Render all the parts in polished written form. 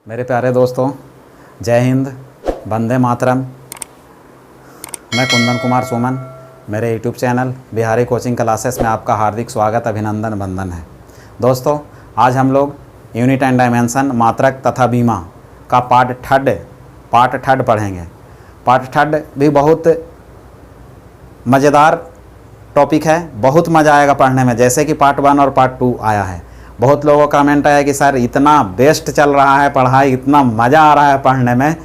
मेरे प्यारे दोस्तों, जय हिंद, वंदे मातरम। मैं कुंदन कुमार सुमन, मेरे YouTube channel Bihari coaching classes में आपका हार्दिक स्वागत, अभिनंदन, वंदन है। दोस्तों, आज हम लोग यूनिट एंड डायमेंशन, मात्रक तथा बीमा का पार्ट थर्ड पढ़ेंगे। पार्ट थर्ड भी बहुत मज़ेदार टॉपिक है, बहुत मज़ा आएगा पढ़ने में, जैसे कि पार्ट 1 और पार्ट 2 आया है। बहुत लोगों का कमेंट आया कि सर इतना बेस्ट चल रहा है पढ़ाई, इतना मज़ा आ रहा है पढ़ने में,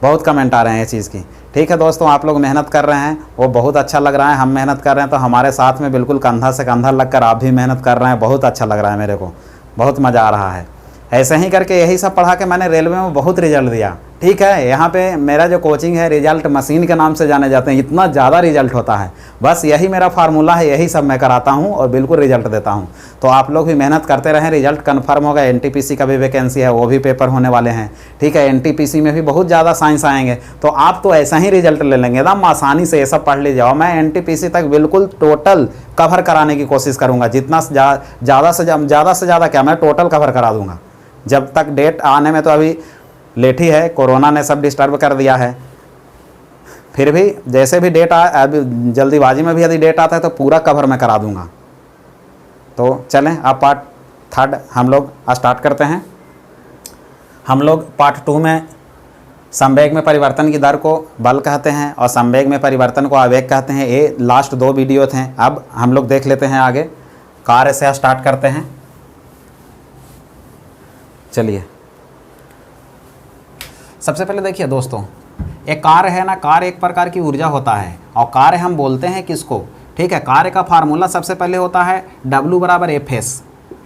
बहुत कमेंट आ रहे हैं इस चीज़ की। ठीक है दोस्तों, आप लोग मेहनत कर रहे हैं, वो बहुत अच्छा लग रहा है। हम मेहनत कर रहे हैं तो हमारे साथ में बिल्कुल कंधा से कंधा लगकर आप भी मेहनत कर रहे हैं, बहुत अच्छा लग रहा है मेरे को, बहुत मज़ा आ रहा है। ऐसे ही करके यही सब पढ़ा के मैंने रेलवे में बहुत रिजल्ट दिया। ठीक है, यहाँ पे मेरा जो कोचिंग है रिजल्ट मशीन के नाम से जाने जाते हैं, इतना ज़्यादा रिजल्ट होता है। बस यही मेरा फार्मूला है, यही सब मैं कराता हूँ और बिल्कुल रिजल्ट देता हूँ। तो आप लोग भी मेहनत करते रहें, रिजल्ट कन्फर्म होगा। एनटीपीसी का भी वैकेंसी है, वो भी पेपर होने वाले हैं। ठीक है, एनटीपीसी में भी बहुत ज़्यादा साइंस आएंगे, तो आप तो ऐसा ही रिजल्ट ले लेंगे एकदम आसानी से। ये सब पढ़ लीजिए और मैं एनटीपीसी तक बिल्कुल टोटल कवर कराने की कोशिश करूँगा। जितना ज़्यादा से ज़्यादा क्या, मैं टोटल कवर करा दूँगा। जब तक डेट आने में तो अभी लेट ही है, कोरोना ने सब डिस्टर्ब कर दिया है। फिर भी जैसे भी डेट अभी जल्दीबाजी में भी यदि डेट आता है तो पूरा कवर मैं करा दूंगा। तो चलें अब पार्ट थर्ड हम लोग स्टार्ट करते हैं। हम लोग पार्ट 2 में संवेग में परिवर्तन की दर को बल कहते हैं और संवेग में परिवर्तन को आवेग कहते हैं। ये लास्ट 2 वीडियो थे। अब हम लोग देख लेते हैं आगे, कार्य से स्टार्ट करते हैं। चलिए, सबसे पहले देखिए दोस्तों, एक कार्य है ना, कार्य एक प्रकार की ऊर्जा होता है और कार्य हम बोलते हैं किसको। ठीक है, कार्य का फार्मूला सबसे पहले होता है W बराबर Fs।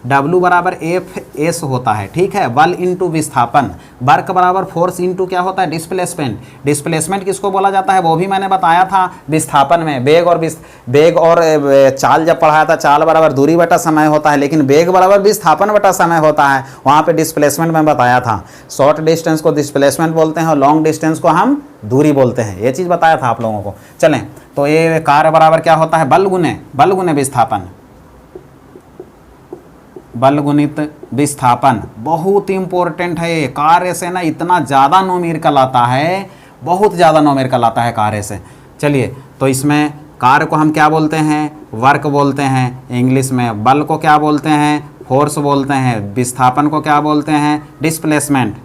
W बराबर Fs होता है। ठीक है, बल इंटू विस्थापन, वर्क बराबर फोर्स इंटू क्या होता है, डिस्प्लेसमेंट। डिस्प्लेसमेंट किसको बोला जाता है वो भी मैंने बताया था विस्थापन में। बेग और चाल जब पढ़ाया था, चाल बराबर दूरी बटा समय होता है, लेकिन बेग बराबर विस्थापन बटा समय होता है। वहाँ पे डिस्प्लेसमेंट में बताया था। शॉर्ट डिस्टेंस को डिस्प्लेसमेंट बोलते हैं और लॉन्ग डिस्टेंस को हम दूरी बोलते हैं। ये चीज़ बताया था आप लोगों को। चलें, तो ये कार्य बराबर क्या होता है, बल गुने विस्थापन, बल गुणित विस्थापन। बहुत इंपॉर्टेंट है ये। कार्य से ना इतना ज़्यादा न्यूमेरिकल आता है, बहुत ज़्यादा न्यूमेरिकल आता है कार्य से। चलिए, तो इसमें कार्य को हम क्या बोलते हैं, वर्क बोलते हैं इंग्लिश में। बल को क्या बोलते हैं, फोर्स बोलते हैं। विस्थापन को क्या बोलते हैं, डिस्प्लेसमेंट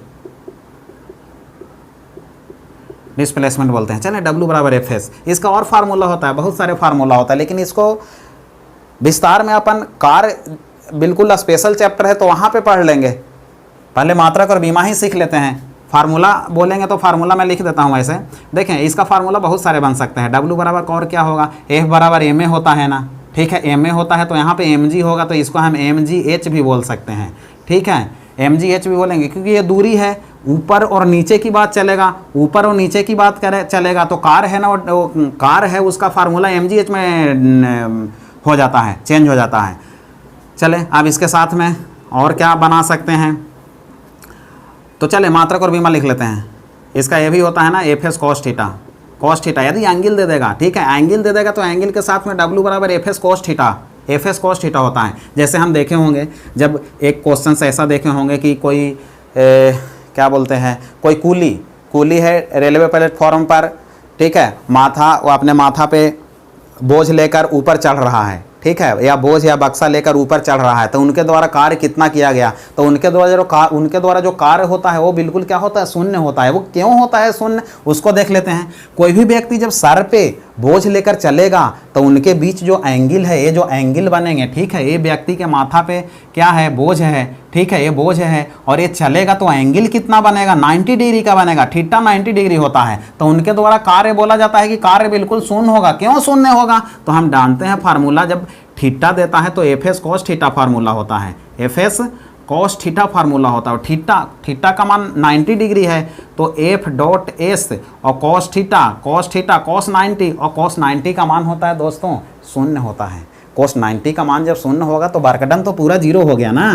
बोलते हैं। चलिए, W बराबर Fs। इसका और फार्मूला होता है, बहुत सारे फार्मूला होता है, लेकिन इसको विस्तार में अपन कार्य बिल्कुल स्पेशल चैप्टर है तो वहाँ पे पढ़ लेंगे। पहले मात्रक और बीमा ही सीख लेते हैं। फार्मूला बोलेंगे तो फार्मूला मैं लिख देता हूँ ऐसे। देखें, इसका फार्मूला बहुत सारे बन सकते हैं। W बराबर और क्या होगा, F बराबर ma होता है ना। ठीक है, ma होता है तो यहाँ पे mg होगा, तो इसको हम mgh भी बोल सकते हैं। ठीक है, mgh भी बोलेंगे क्योंकि ये दूरी है, ऊपर और नीचे की बात चलेगा, ऊपर और नीचे की बात चलेगा तो कार है ना, कार है उसका फार्मूला mgh में हो जाता है, चेंज हो जाता है। चले, अब इसके साथ में और क्या बना सकते हैं, तो चले मात्रक और बीमा लिख लेते हैं। इसका ये भी होता है ना, Fs cos theta. cos theta यदि एंगल दे देगा, ठीक है, एंगल दे देगा तो एंगल के साथ में W बराबर Fs cos theta. Fs cos theta होता है। जैसे हम देखे होंगे, जब एक क्वेश्चन ऐसा देखे होंगे कि कोई क्या बोलते हैं, कोई कूली है रेलवे प्लेटफॉर्म पर। ठीक है, वो अपने माथा पे बोझ लेकर ऊपर चढ़ रहा है। ठीक है, या बोझ या बक्सा लेकर ऊपर चढ़ रहा है, तो उनके द्वारा कार्य कितना किया गया, तो उनके द्वारा जो कार्य होता है वो बिल्कुल क्या होता है, शून्य होता है। वो क्यों होता है शून्य, उसको देख लेते हैं। कोई भी व्यक्ति जब सर पे बोझ लेकर चलेगा तो उनके बीच जो एंगल है, ये जो एंगल बनेंगे, ठीक है, ये व्यक्ति के माथा पे क्या है, बोझ है। ठीक है, ये बोझ है और ये चलेगा तो एंगल कितना बनेगा, 90 डिग्री का बनेगा। थीटा 90 डिग्री होता है, तो उनके द्वारा कार्य बोला जाता है कि कार्य बिल्कुल शून्य होगा। क्यों शून्य होगा, तो हम जानते हैं फार्मूला, जब थीटा देता है तो Fs cos थीटा फार्मूला होता है। Fs cos थीटा फार्मूला होता है। थीटा का मान 90 डिग्री है तो F डॉट एस और cos थीटा cos 90 और cos 90 का मान होता है दोस्तों शून्य होता है। cos 90 का मान जब शून्य होगा तो वर्क डन तो पूरा जीरो हो गया ना।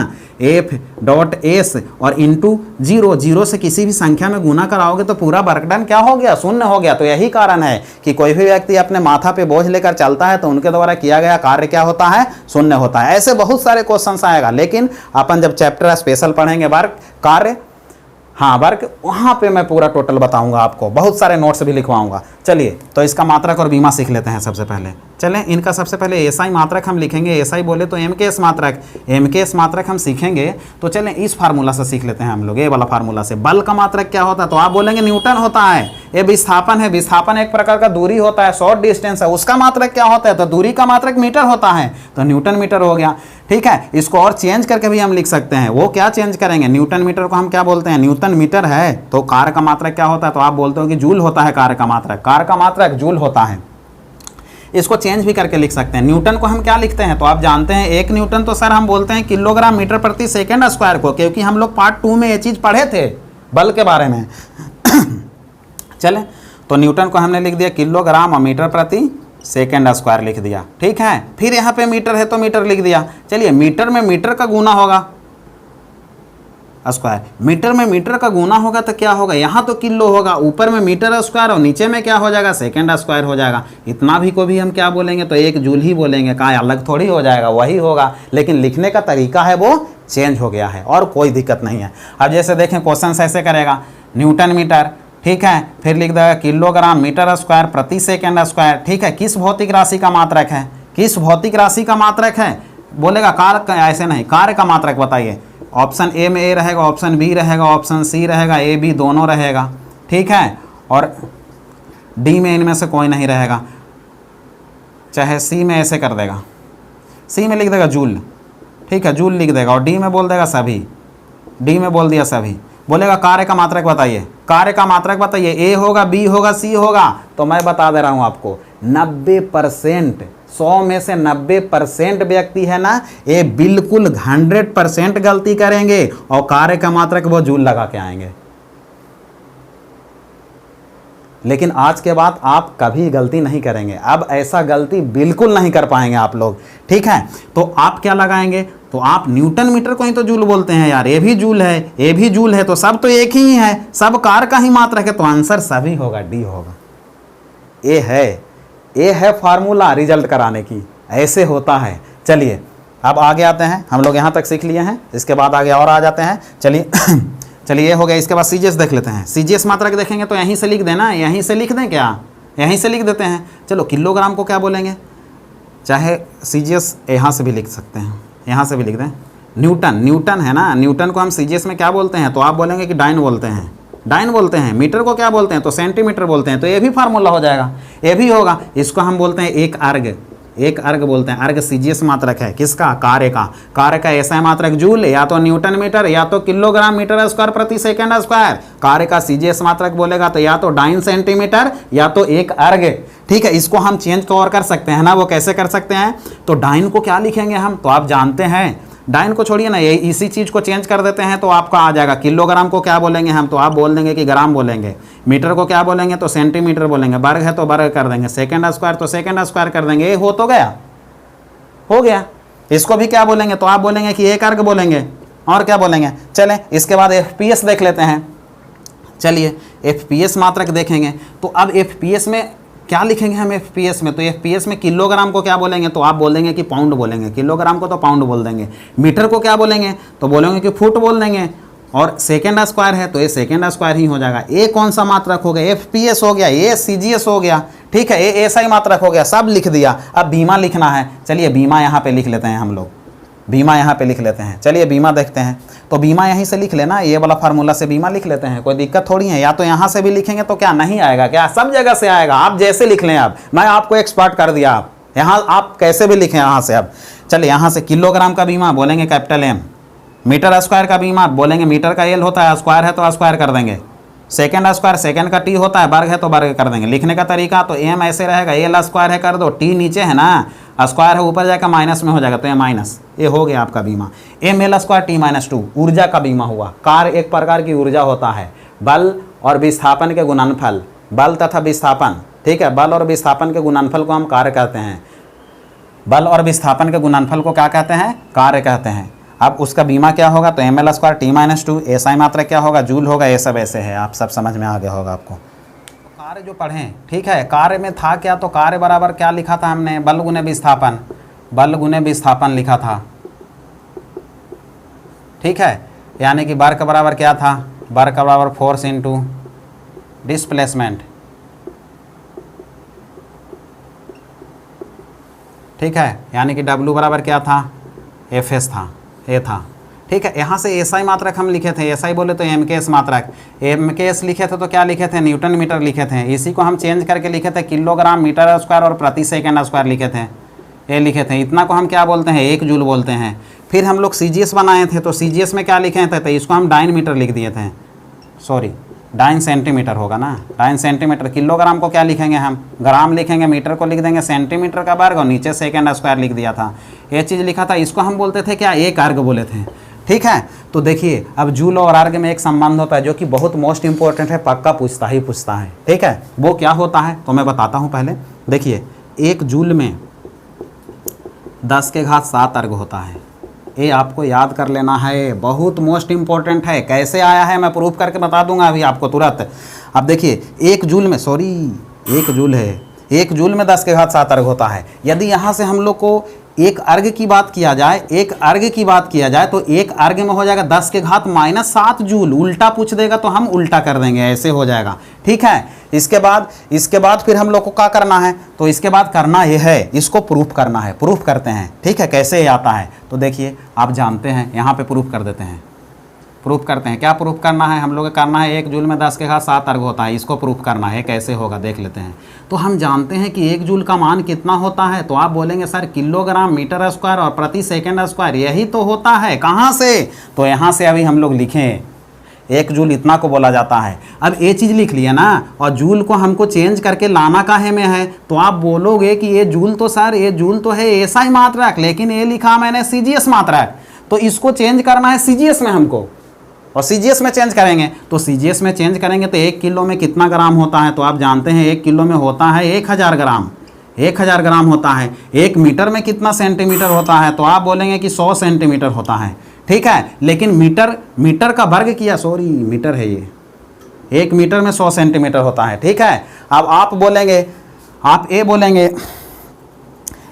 F डॉट एस और इंटू जीरो से किसी भी संख्या में गुना कराओगे तो पूरा वर्क डन क्या हो गया, शून्य हो गया। तो यही कारण है कि कोई भी व्यक्ति अपने माथा पे बोझ लेकर चलता है तो उनके द्वारा किया गया कार्य क्या होता है, शून्य होता है। ऐसे बहुत सारे क्वेश्चन आएगा, लेकिन अपन जब चैप्टर स्पेशल पढ़ेंगे वर्क कार्य हाँ वर्क, वहाँ पे मैं पूरा टोटल बताऊंगा आपको, बहुत सारे नोट्स भी लिखवाऊंगा। चलिए तो इसका मात्रक और बीमा सीख लेते हैं सबसे पहले। चलें इनका सबसे पहले एसआई मात्रक हम लिखेंगे। एसआई बोले तो एमकेएस मात्रक, एमकेएस मात्रक हम सीखेंगे। तो चलें इस फार्मूला से सीख लेते हैं हम लोग, ये वाला फार्मूला से। बल का मात्रक क्या होता है, तो आप बोलेंगे न्यूटन होता है। ये विस्थापन है, विस्थापन एक प्रकार का दूरी होता है, शॉर्ट डिस्टेंस है, उसका मात्रक क्या होता है, तो दूरी का मात्रक मीटर होता है, तो न्यूटन मीटर हो गया। ठीक है, इसको और चेंज करके भी हम लिख सकते हैं। वो क्या चेंज करेंगे, न्यूटन मीटर को हम क्या बोलते हैं, न्यूटन मीटर है तो कार्य का मात्रक क्या होता है, तो आप बोलते हो कि जूल होता है कार्य का मात्रक, कार्य का मात्रक जूल होता है। इसको चेंज भी करके लिख सकते हैं। न्यूटन को हम क्या लिखते हैं, तो आप जानते हैं 1 न्यूटन तो सर हम बोलते हैं किलोग्राम मीटर प्रति सेकंड स्क्वायर को, क्योंकि हम लोग पार्ट 2 में ये चीज़ पढ़े थे बल के बारे में। चलें तो न्यूटन को हमने लिख दिया किलोग्राम और मीटर प्रति सेकंड स्क्वायर लिख दिया। ठीक है, फिर यहाँ पे मीटर है तो मीटर लिख दिया। चलिए मीटर में मीटर का गुना होगा स्क्वायर, मीटर में मीटर का गुना होगा तो क्या होगा, यहाँ तो किलो होगा, ऊपर में मीटर स्क्वायर और नीचे में क्या हो जाएगा, सेकंड स्क्वायर हो जाएगा। इतना भी को भी हम क्या बोलेंगे, तो 1 जूल ही बोलेंगे, कहाँ अलग थोड़ी हो जाएगा, वही होगा, लेकिन लिखने का तरीका है वो चेंज हो गया है और कोई दिक्कत नहीं है। अब जैसे देखें क्वेश्चन ऐसे करेगा, न्यूटन मीटर, ठीक है, फिर लिख देगा किलोग्राम मीटर स्क्वायर प्रति सेकंड स्क्वायर। ठीक है, किस भौतिक राशि का मात्रक है, किस भौतिक राशि का मात्रक है, बोलेगा कार्य, ऐसे नहीं, कार्य का मात्रक बताइए। ऑप्शन ए में ए रहेगा, ऑप्शन बी रहेगा, ऑप्शन सी रहेगा, ए बी दोनों रहेगा। ठीक है, और डी में इनमें से कोई नहीं रहेगा, चाहे सी में ऐसे कर देगा, सी में लिख देगा जूल। ठीक है, जूल लिख देगा, और डी में बोल देगा सभी, डी में बोल दिया सभी। बोलेगा कार्य का मात्रक बताइए, कार्य का मात्रक बताइए, ए होगा, बी होगा, सी होगा, तो मैं बता दे रहा हूं आपको 90%, 100 में से 90% व्यक्ति है ना, ये बिल्कुल 100% गलती करेंगे और कार्य का मात्रक वो जूल लगा के आएंगे। लेकिन आज के बाद आप कभी गलती नहीं करेंगे, अब ऐसा गलती बिल्कुल नहीं कर पाएंगे आप लोग। ठीक है, तो आप क्या लगाएंगे, तो आप न्यूटन मीटर को ही तो जूल बोलते हैं यार, ये भी जूल है, ये भी जूल है, तो सब तो एक ही है, सब कार्य का ही मात्रक है, तो आंसर सभी होगा, डी होगा। ये है फार्मूला रिजल्ट कराने की, ऐसे होता है। चलिए अब आगे आते हैं, हम लोग यहाँ तक सीख लिए हैं, इसके बाद आगे और आ जाते हैं। चलिए चलिए ये हो गया, इसके बाद सीजीएस देख लेते हैं। सीजीएस मात्रक देखेंगे तो यहीं से लिख देना, यहीं से लिख दें क्या, यहीं से लिख देते हैं। चलो किलोग्राम को क्या बोलेंगे, चाहे सीजीएस यहाँ से भी लिख सकते हैं, यहाँ से भी लिख दें। न्यूटन, न्यूटन है ना, न्यूटन को हम सीजीएस में क्या बोलते हैं, तो आप बोलेंगे कि डाइन बोलते हैं, डाइन बोलते हैं। मीटर को क्या बोलते हैं, तो सेंटीमीटर बोलते हैं, तो ये भी फार्मूला हो जाएगा, ये भी होगा। इसको हम बोलते हैं एक अर्ग, एक अर्ग बोलते हैं। अर्ग सीजीएस मात्रक है, किसका, कार्य का। कार्य का ऐसा मात्रक जूल, या तो न्यूटन मीटर या तो किलोग्राम मीटर स्क्वायर प्रति सेकंड स्क्वायर। कार्य का सीजीएस मात्रक बोलेगा तो या तो डाइन सेंटीमीटर या तो एक अर्ग। ठीक है, इसको हम चेंज तो और कर सकते हैं ना, वो कैसे कर सकते हैं, तो डाइन को क्या लिखेंगे हम, तो आप जानते हैं, डाइन को छोड़िए ना, ये इसी चीज़ को चेंज कर देते हैं तो आपका आ जाएगा। किलोग्राम को क्या बोलेंगे हम, तो आप बोल देंगे कि ग्राम बोलेंगे। मीटर को क्या बोलेंगे, तो सेंटीमीटर बोलेंगे। वर्ग है तो वर्ग कर देंगे, सेकंड स्क्वायर तो सेकंड स्क्वायर कर देंगे। ये हो तो गया, हो गया। इसको भी क्या बोलेंगे, तो आप बोलेंगे कि एक अर्ग बोलेंगे, और क्या बोलेंगे। चलें इसके बाद एफपीएस देख लेते हैं। चलिए एफपीएस मात्रक देखेंगे, तो अब एफपीएस में क्या लिखेंगे हम एफपीएस में, तो एफपीएस में किलोग्राम को क्या बोलेंगे, तो आप बोलेंगे कि पाउंड बोलेंगे। किलोग्राम को तो पाउंड बोल देंगे। मीटर को क्या बोलेंगे, तो बोलेंगे कि फुट बोल देंगे। और सेकेंड स्क्वायर है तो ये सेकेंड स्क्वायर ही हो जाएगा। ए कौन सा मात्रक हो गया, एफपीएस हो गया, ये सीजीएस हो गया। ठीक है, ये एसआई मात्रक हो गया, सब लिख दिया। अब बीमा लिखना है, चलिए बीमा यहाँ पे लिख लेते हैं हम लोग, बीमा यहाँ पे लिख लेते हैं। चलिए बीमा देखते हैं, तो बीमा यहीं से लिख लेना, ये वाला फार्मूला से बीमा लिख लेते हैं, कोई दिक्कत थोड़ी है। या तो यहाँ से भी लिखेंगे तो क्या नहीं आएगा, क्या सब जगह से आएगा, आप जैसे लिख लें। आप, मैं आपको एक्सपर्ट कर दिया, आप यहाँ आप कैसे भी लिखें यहाँ से। अब चलिए यहाँ से किलोग्राम का बीमा बोलेंगे कैपिटल एम, मीटर स्क्वायर का बीमा बोलेंगे मीटर का एल होता है, स्क्वायर है तो स्क्वायर कर देंगे। सेकंड स्क्वायर सेकंड का टी होता है, वर्ग है तो वर्ग कर देंगे। लिखने का तरीका तो एम ऐसे रहेगा, एल स्क्वायर है कर दो, टी नीचे है ना, स्क्वायर है ऊपर जाकर माइनस में हो जाएगा, तो ये माइनस, ये हो गया आपका बीमा। M L square T minus 2 ऊर्जा का बीमा हुआ। कार्य एक प्रकार की ऊर्जा होता है, बल और विस्थापन के गुणनफल, बल तथा विस्थापन। ठीक है, बल और विस्थापन के गुणनफल को हम कार्य कहते हैं। बल और विस्थापन के गुणनफल को क्या कहते हैं, कार्य कहते हैं। अब उसका बीमा क्या होगा, तो M L square T minus 2, SI मात्रक क्या होगा, जूल होगा। ये सब ऐसे है, आप सब समझ में आ गया होगा आपको। कार्य जो पढ़ें, ठीक है, कार्य में था क्या, तो कार्य बराबर क्या लिखा था हमने, बल गुने विस्थापन, बल गुने विस्थापन लिखा था। ठीक है, यानी कि वर्क बराबर क्या था, वर्क बराबर फोर्स इंटू डिस्प्लेसमेंट, ठीक है, यानी कि W बराबर क्या था, Fs था, ये था, ठीक है। यहाँ से SI मात्रक हम लिखे थे, SI बोले तो MKS मात्रक, MKS लिखे थे तो क्या लिखे थे, न्यूटन मीटर लिखे थे। इसी को हम चेंज करके लिखे थे किलोग्राम मीटर स्क्वायर और प्रति सेकेंड स्क्वायर लिखे थे, ये लिखे थे। इतना को हम क्या बोलते हैं, 1 जूल बोलते हैं। फिर हम लोग CGS बनाए थे, तो CGS में क्या लिखे थे, तो इसको हम डाइन मीटर लिख दिए थे, सॉरी डाइन सेंटीमीटर होगा ना, डाइन सेंटीमीटर। किलोग्राम को क्या लिखेंगे हम, ग्राम लिखेंगे, मीटर को लिख देंगे सेंटीमीटर का वर्ग और नीचे सेकेंड स्क्वायर लिख दिया था, ये चीज़ लिखा था। इसको हम बोलते थे क्या, एक अर्ग बोले थे, ठीक है। तो देखिए अब जूल और अर्ग में एक संबंध होता है जो कि बहुत मोस्ट इंपॉर्टेंट है, पक्का पूछता ही पूछता है, ठीक है। वो क्या होता है तो मैं बताता हूँ पहले। देखिए 1 जूल में 10 के घात 7 अर्ग होता है, ये आपको याद कर लेना है, बहुत मोस्ट इंपॉर्टेंट है। कैसे आया है मैं प्रूफ करके बता दूंगा अभी आपको तुरंत। अब देखिए 1 जूल में, सॉरी 1 जूल है, 1 जूल में 10 के घात 7 अर्ग होता है। यदि यहाँ से हम लोग को एक अर्ग की बात किया जाए, एक अर्ग की बात किया जाए तो एक अर्ग में हो जाएगा 10 के घात -7 जूल। उल्टा पूछ देगा तो हम उल्टा कर देंगे, ऐसे हो जाएगा, ठीक है। इसके बाद फिर हम लोग को क्या करना है, तो इसके बाद करना ये है, इसको प्रूफ करना है, प्रूफ करते हैं, ठीक है। कैसे आता है तो देखिए आप जानते हैं, यहाँ पे प्रूफ कर देते हैं, प्रूफ करते हैं। क्या प्रूफ करना है हम लोग को, करना है 1 जूल में 10 के घात 7 अर्ग होता है, इसको प्रूफ करना है। कैसे होगा देख लेते हैं। तो हम जानते हैं कि 1 जूल का मान कितना होता है, तो आप बोलेंगे सर किलोग्राम मीटर स्क्वायर और प्रति सेकेंड स्क्वायर, यही तो होता है। कहाँ से, तो यहाँ से अभी हम लोग लिखें 1 जूल इतना को बोला जाता है। अब ये चीज़ लिख लिया ना, और जूल को हमको चेंज करके लाना काहे में है, तो आप बोलोगे कि ये जूल तो सर, ये जूल तो है SI मात्रक, लेकिन ये लिखा मैंने CGS मात्रक, तो इसको चेंज करना है CGS में हमको, और CGS में चेंज करेंगे। तो CGS में चेंज करेंगे तो 1 किलो में कितना ग्राम होता है, तो आप जानते हैं 1 किलो में होता है 1000 ग्राम, 1000 ग्राम होता है। 1 मीटर में कितना सेंटीमीटर होता है, तो आप बोलेंगे कि 100 सेंटीमीटर होता है, ठीक है। लेकिन मीटर का वर्ग किया, सॉरी मीटर है ये, 1 मीटर में 100 सेंटीमीटर होता है, ठीक है। अब आप बोलेंगे, आप ये बोलेंगे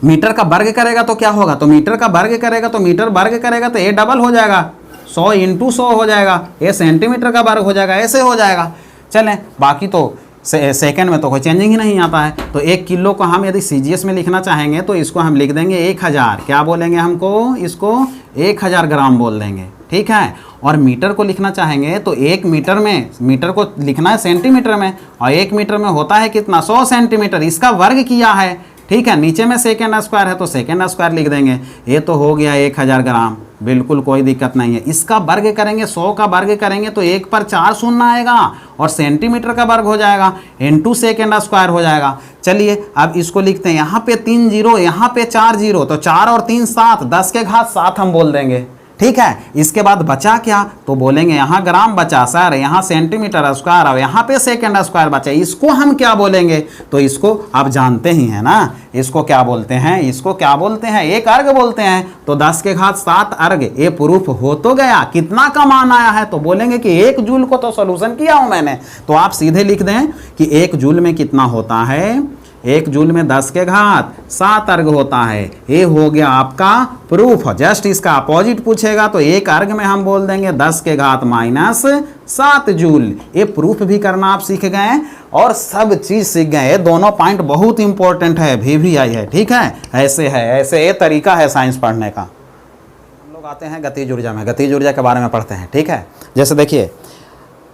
मीटर का वर्ग करेगा तो क्या होगा, तो मीटर का वर्ग करेगा तो मीटर वर्ग करेगा तो ये डबल हो जाएगा, 100 × 100 हो जाएगा, ये सेंटीमीटर का वर्ग हो जाएगा, ऐसे हो जाएगा। चलें, बाकी तो सेकंड में तो कोई चेंजिंग ही नहीं आता है। तो 1 किलो को हम यदि CGS में लिखना चाहेंगे तो इसको हम लिख देंगे 1000, क्या बोलेंगे हमको, इसको 1000 ग्राम बोल देंगे, ठीक है। और मीटर को लिखना चाहेंगे तो 1 मीटर में, मीटर को लिखना है सेंटीमीटर में, और 1 मीटर में होता है कितना, 100 सेंटीमीटर, इसका वर्ग किया है, ठीक है। नीचे में सेकेंड स्क्वायर है तो सेकेंड स्क्वायर लिख देंगे। ये तो हो गया 1000 ग्राम, बिल्कुल कोई दिक्कत नहीं है। इसका वर्ग करेंगे, 100 का वर्ग करेंगे तो 1 पर 4 शून्य आएगा, और सेंटीमीटर का वर्ग हो जाएगा इंटू सेकेंड स्क्वायर हो जाएगा। चलिए अब इसको लिखते हैं, यहाँ पे 3 जीरो, यहाँ पे 4 जीरो, तो 4 और 3 7, 10 के घात 7 हम बोल देंगे, ठीक है। इसके बाद बचा क्या, तो बोलेंगे यहाँ ग्राम बचा सर, यहाँ सेंटीमीटर स्क्वायर, और यहाँ पे सेकेंड स्क्वायर बचा, इसको हम क्या बोलेंगे, तो इसको आप जानते ही हैं ना, इसको क्या बोलते हैं, इसको क्या बोलते हैं, एक अर्ग बोलते हैं। तो 10 के घात 7 अर्ग, ये प्रूफ हो तो गया। कितना का मान आया है, तो बोलेंगे कि 1 जूल को तो सोल्यूशन किया हूं मैंने, तो आप सीधे लिख दें कि 1 जूल में कितना होता है, 1 जूल में 10 के घात 7 अर्ग होता है। ये हो गया आपका प्रूफ। जस्ट इसका अपोजिट पूछेगा तो 1 अर्ग में हम बोल देंगे 10 के घात -7 जूल। ये प्रूफ भी करना आप सीख गए और सब चीज़ सीख गए। ये दोनों पॉइंट बहुत इंपॉर्टेंट है, VVI है, ठीक है। ऐसे है, ऐसे ये तरीका है साइंस पढ़ने का। हम लोग आते हैं गतिज ऊर्जा में, गतिज ऊर्जा के बारे में पढ़ते हैं, ठीक है। जैसे देखिए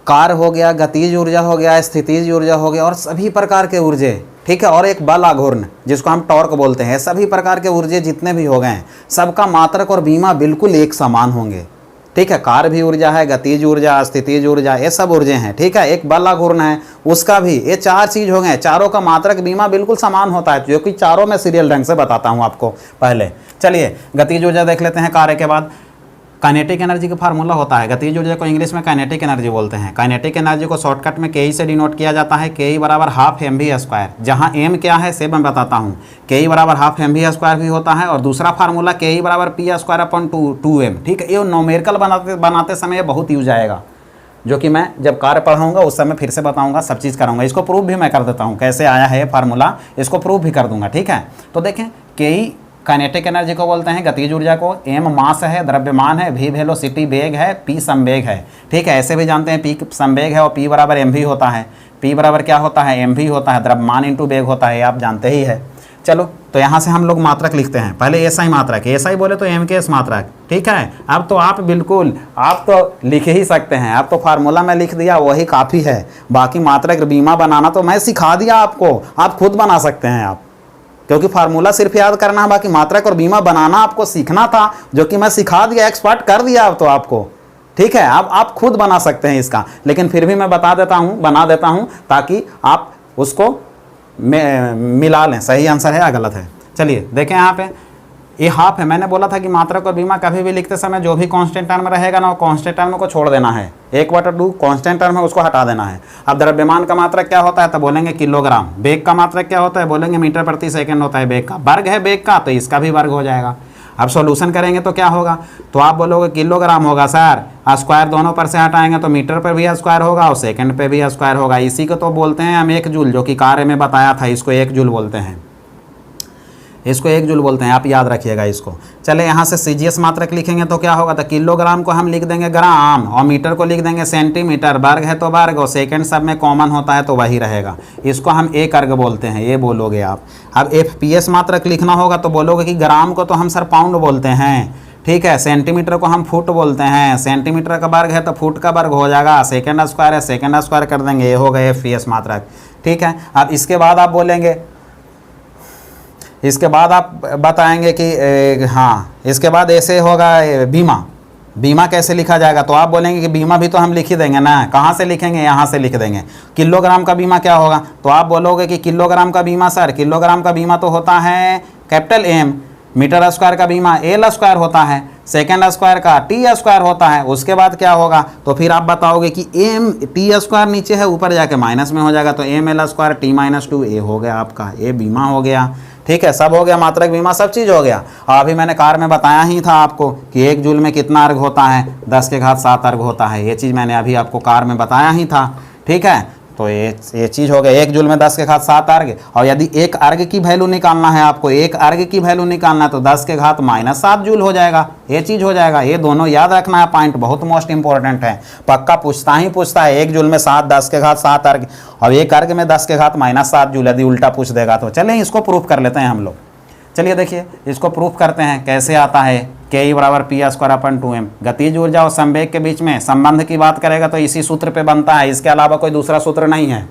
कार्य हो गया, गतिज ऊर्जा हो गया, स्थितिज ऊर्जा हो गया, और सभी प्रकार के ऊर्जे, ठीक है। और एक बल आघूर्ण जिसको हम टॉर्क बोलते हैं, सभी प्रकार के ऊर्जे जितने भी हो गए हैं सबका मात्रक और बीमा बिल्कुल एक समान होंगे, ठीक है। कार्य भी ऊर्जा है, गतिज ऊर्जा, स्थितिज ऊर्जा, ये सब ऊर्जे हैं, ठीक है। एक बल आघूर्ण है, उसका भी, ये 4 चीज हो गए, चारों का मात्रक बीमा बिल्कुल समान होता है, जो कि चारों में सीरियल ढंग से बताता हूँ आपको पहले। चलिए गतिज ऊर्जा देख लेते हैं। कार्य के बाद काइनेटिक एनर्जी का फार्मूला होता है, गतिज ऊर्जा को इंग्लिश में काइनेटिक एनर्जी बोलते हैं। काइनेटिक एनर्जी को शॉर्टकट में KE से डिनोट किया जाता है, KE बराबर ½ mv²। जहां m क्या है से मैं बताता हूं, KE बराबर ½ mv² भी होता है, और दूसरा फार्मूला KE बराबर p²/2m, ठीक है। ये न्यूमेरिकल बनाते समय बहुत यूज आएगा, जो कि मैं जब कार्य पढ़ाऊंगा उस समय फिर से बताऊंगा, सब चीज़ कराऊंगा। इसको प्रूफ भी मैं कर देता हूँ कैसे आया है ये फार्मूला, इसको प्रूफ भी कर दूंगा, ठीक है। तो देखें KE काइनेटिक एनर्जी को बोलते हैं गतिज ऊर्जा को, एम मास है, द्रव्यमान है, भी वेलोसिटी वेग है, पी संवेग है। ठीक है, ऐसे भी जानते हैं पी संवेग है और पी बराबर एम भी होता है। पी बराबर क्या होता है, एम भी होता है, द्रव्यमान इंटू वेग होता है, आप जानते ही है। चलो तो यहाँ से हम लोग मात्रक लिखते हैं, पहले एस आई मात्रक, एस आई बोले तो एम के एस मात्रक। ठीक है, अब तो आप बिल्कुल आप तो लिख ही सकते हैं, आप तो फार्मूला में लिख दिया वही काफ़ी है, बाकी मात्रक बीमा बनाना तो मैं सिखा दिया आपको, आप खुद बना सकते हैं आप, क्योंकि फार्मूला सिर्फ याद करना है, बाकी मात्रक और बीमा बनाना आपको सीखना था, जो कि मैं सिखा दिया, एक्सपर्ट कर दिया अब तो आपको। ठीक है, अब आप खुद बना सकते हैं इसका, लेकिन फिर भी मैं बना देता हूँ ताकि आप उसको मिला लें, सही आंसर है या गलत है। चलिए देखें यहाँ पे, ये हाफ है, मैंने बोला था कि मात्रक और बीमा कभी भी लिखते समय जो भी कांस्टेंट टर्म रहेगा ना, वो कांस्टेंट टर्म को छोड़ देना है, 1/2 कांस्टेंट टर्म है उसको हटा देना है। अब द्रव्यमान का मात्रक क्या होता है तो बोलेंगे किलोग्राम, वेग का मात्रक क्या होता है बोलेंगे मीटर प्रति सेकंड होता है, वेग का वर्ग है वेग का, तो इसका भी वर्ग हो जाएगा। अब सॉल्यूशन करेंगे तो क्या होगा, तो आप बोलोगे किलोग्राम होगा सर, स्क्वायर दोनों पर से हटाएंगे तो मीटर पर भी स्क्वायर होगा और सेकंड पे भी स्क्वायर होगा। इसी को तो बोलते हैं हम 1 जूल, जो कि कार्य में बताया था, इसको 1 जूल बोलते हैं, इसको 1 जूल बोलते हैं, आप याद रखिएगा इसको। चले यहाँ से सीजीएस मात्रक लिखेंगे तो क्या होगा, तो किलोग्राम को हम लिख देंगे ग्राम और मीटर को लिख देंगे सेंटीमीटर, वर्ग है तो वर्ग और सेकंड सब में कॉमन होता है तो वही रहेगा, इसको हम एक अर्ग बोलते हैं, ये बोलोगे आप। अब एफपीएस मात्रक लिखना होगा तो बोलोगे कि ग्राम को तो हम सर पाउंड बोलते हैं, ठीक है, सेंटीमीटर को हम फुट बोलते हैं, सेंटीमीटर का वर्ग है तो फुट का वर्ग हो जाएगा, सेकंड स्क्वायर है सेकंड स्क्वायर कर देंगे, ये हो गए एफपीएस मात्रक। ठीक है, अब इसके बाद आप बोलेंगे, इसके बाद आप बताएंगे कि हाँ, इसके बाद ऐसे होगा बीमा, बीमा कैसे लिखा जाएगा, तो आप बोलेंगे कि बीमा भी तो हम लिख ही देंगे ना, कहाँ से लिखेंगे, यहाँ से लिख देंगे। किलोग्राम का बीमा क्या होगा, तो आप बोलोगे कि किलोग्राम का बीमा सर, किलोग्राम का बीमा तो होता है कैपिटल एम, मीटर स्क्वायर का बीमा एल स्क्वायर होता है, सेकेंड स्क्वायर का टी स्क्वायर होता है। उसके बाद क्या होगा, तो फिर आप बताओगे कि एम टी स्क्वायर नीचे है ऊपर जाके माइनस में हो जाएगा, तो एम एल स्क्वायर टी -2 ए हो गया आपका, ये बीमा हो गया। ठीक है, सब हो गया, मात्रक बीमा सब चीज़ हो गया। और अभी मैंने कार में बताया ही था आपको कि 1 जूल में कितना अर्घ होता है, 10⁻7 अर्घ होता है, ये चीज़ मैंने अभी आपको कार में बताया ही था। ठीक है, तो ये चीज़ हो गया, 1 जूल में 10⁻7 अर्घ। और यदि एक अर्घ की वैल्यू निकालना है आपको, एक अर्घ की वैल्यू निकालना है तो 10⁻⁻7 जूल हो जाएगा, ये चीज़ हो जाएगा। ये दोनों याद रखना है, पॉइंट बहुत मोस्ट इंपॉर्टेंट है, पक्का पूछता ही पूछता है। 1 जूल में 10⁻7 अर्घ और एक अर्घ में 10⁻7 जूल, यदि उल्टा पूछ देगा तो। चलें इसको प्रूफ कर लेते हैं हम लोग। चलिए देखिए इसको प्रूफ करते हैं, कैसे आता है, के बराबर पी स्क्वायर अपन 2m। गतिज ऊर्जा और संवेग के बीच में संबंध की बात करेगा तो इसी सूत्र पे बनता है, इसके अलावा कोई दूसरा सूत्र नहीं है,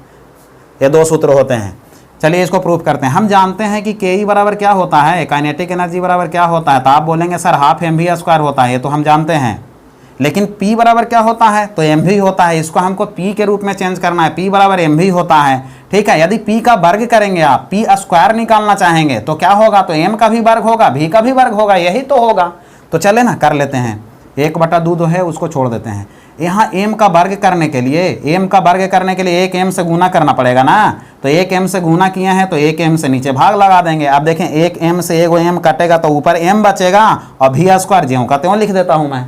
ये 2 सूत्र होते हैं। चलिए इसको प्रूफ करते हैं। हम जानते हैं कि के बराबर क्या होता है, काइनेटिक एनर्जी बराबर क्या होता है, तो आप बोलेंगे sir half m v square होता है, ये तो हम जानते हैं। लेकिन P बराबर क्या होता है, तो एम वी होता है, इसको हमको P के रूप में चेंज करना है, P बराबर एम वी होता है। ठीक है, यदि P का वर्ग करेंगे आप, P स्क्वायर निकालना चाहेंगे तो क्या होगा, तो M का भी वर्ग होगा, V का भी वर्ग होगा, यही तो होगा। तो चले ना कर लेते हैं, 1/2 है उसको छोड़ देते हैं। यहाँ M का वर्ग करने के लिए, M का वर्ग करने के लिए 1 M से गुना करना पड़ेगा ना, तो 1 M से गुना किए हैं तो 1 M से नीचे भाग लगा देंगे। अब देखें 1 M से 1 M कटेगा तो ऊपर M बचेगा और V स्क्वायर ज्यों का त्यों लिख देता हूँ मैं।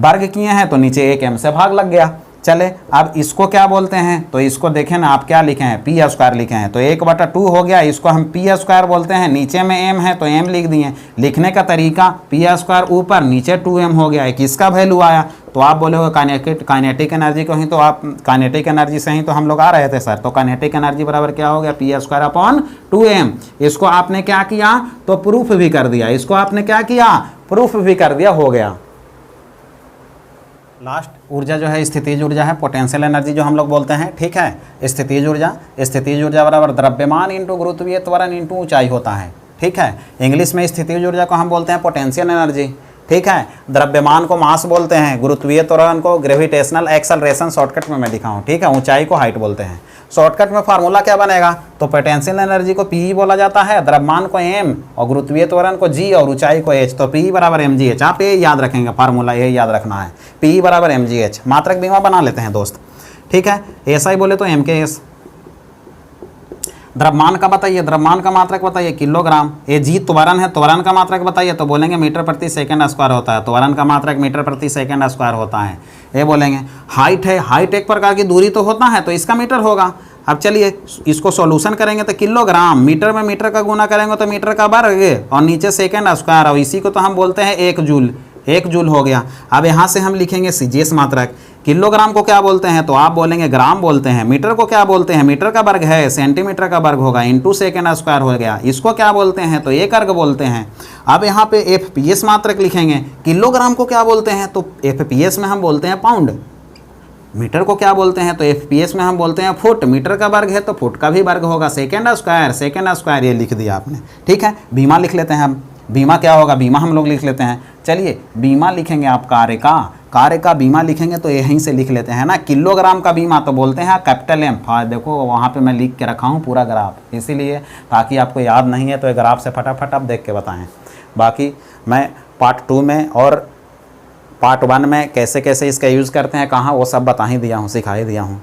वर्ग किए हैं तो नीचे 1 M से भाग लग गया। चले अब इसको क्या बोलते हैं, तो इसको देखें ना, आप क्या लिखे हैं, पी स्क्वायर लिखे हैं, तो 1/2 हो गया, इसको हम पी स्क्वायर बोलते हैं। नीचे में m है तो m लिख दिए। लिखने का तरीका पी स्क्वायर ऊपर नीचे 2m हो गया, किसका वैल्यू आया, तो आप बोले काइनेटिक एनर्जी को ही, तो आप काइनेटिक एनर्जी से ही तो हम लोग आ रहे थे सर, तो काइनेटिक एनर्जी बराबर क्या हो गया, पी स्क्वायर अपॉन 2m। इसको आपने क्या किया, तो प्रूफ भी कर दिया, इसको आपने क्या किया, प्रूफ भी कर दिया, हो गया। लास्ट ऊर्जा जो है स्थितिज ऊर्जा है, पोटेंशियल एनर्जी जो हम लोग बोलते हैं। ठीक है, स्थितिज ऊर्जा बराबर द्रव्यमान इंटू गुरुत्वीय त्वरण इंटू ऊंचाई होता है। ठीक है, इंग्लिश में स्थितिज ऊर्जा को हम बोलते हैं पोटेंशियल एनर्जी। ठीक है, द्रव्यमान को मास बोलते हैं, गुरुत्वीय त्वरण को ग्रेविटेशनल एक्सेलरेशन, शॉर्टकट में मैं दिखा हूँ। ठीक है, ऊंचाई को हाइट बोलते हैं। शॉर्टकट में फार्मूला क्या बनेगा, तो पोटेंशियल एनर्जी को पी बोला जाता है, द्रव्यमान को m और गुरुत्वीय त्वरण को g और ऊंचाई को h, तो पी बराबर mgh। आप ये याद रखेंगे, फार्मूला ये याद रखना है, पी बराबर mgh। मात्रक बीमा बना लेते हैं दोस्त। ठीक है, SI बोले तो mks। द्रव्यमान का बताइए, द्रव्यमान का मात्रक बताइए, किलोग्राम। ये जी त्वरण है, त्वरण का मात्रक बताइए, तो बोलेंगे मीटर प्रति सेकंड स्क्वायर होता है, त्वरण का मात्रक मीटर प्रति सेकंड स्क्वायर होता है। ये बोलेंगे हाइट है, हाइट एक प्रकार की दूरी तो होता है, तो इसका मीटर होगा। अब चलिए इसको सॉल्यूशन करेंगे तो किलोग्राम, मीटर में मीटर का गुना करेंगे तो मीटर का वर्ग और नीचे सेकेंड स्क्वायर, और इसी को तो हम बोलते हैं 1 जूल, 1 जूल हो गया। अब यहाँ से हम लिखेंगे सीजीएस मात्रक। किलोग्राम को क्या बोलते हैं तो आप बोलेंगे ग्राम बोलते हैं। मीटर को क्या बोलते हैं, मीटर का वर्ग है सेंटीमीटर का वर्ग होगा, इंटू सेकेंड स्क्वायर हो गया। इसको क्या बोलते हैं तो एक अर्ग बोलते हैं। अब यहाँ पे एफपीएस मात्रक लिखेंगे। किलोग्राम को क्या बोलते हैं तो एफपीएस में हम बोलते हैं पाउंड। मीटर को क्या बोलते हैं तो एफपीएस में हम बोलते हैं फुट। मीटर का वर्ग है तो फुट का भी वर्ग होगा। सेकेंड स्क्वायर ये लिख दिया आपने, ठीक है। बीमा लिख लेते हैं हम। बीमा क्या होगा, बीमा हम लोग लिख लेते हैं। चलिए बीमा लिखेंगे आप कार्य का बीमा लिखेंगे तो यहीं से लिख लेते हैं ना। किलोग्राम का बीमा तो बोलते हैं कैपिटल एम। देखो वहाँ पे मैं लिख के रखा हूँ पूरा ग्राफ, इसीलिए ताकि आपको याद नहीं है तो ये ग्राफ से फटाफट आप देख के बताएं। बाकी मैं पार्ट 2 में और पार्ट 1 में कैसे कैसे इसका यूज़ करते हैं कहाँ, वो सब बता ही दिया हूँ, सिखा ही दिया हूँ।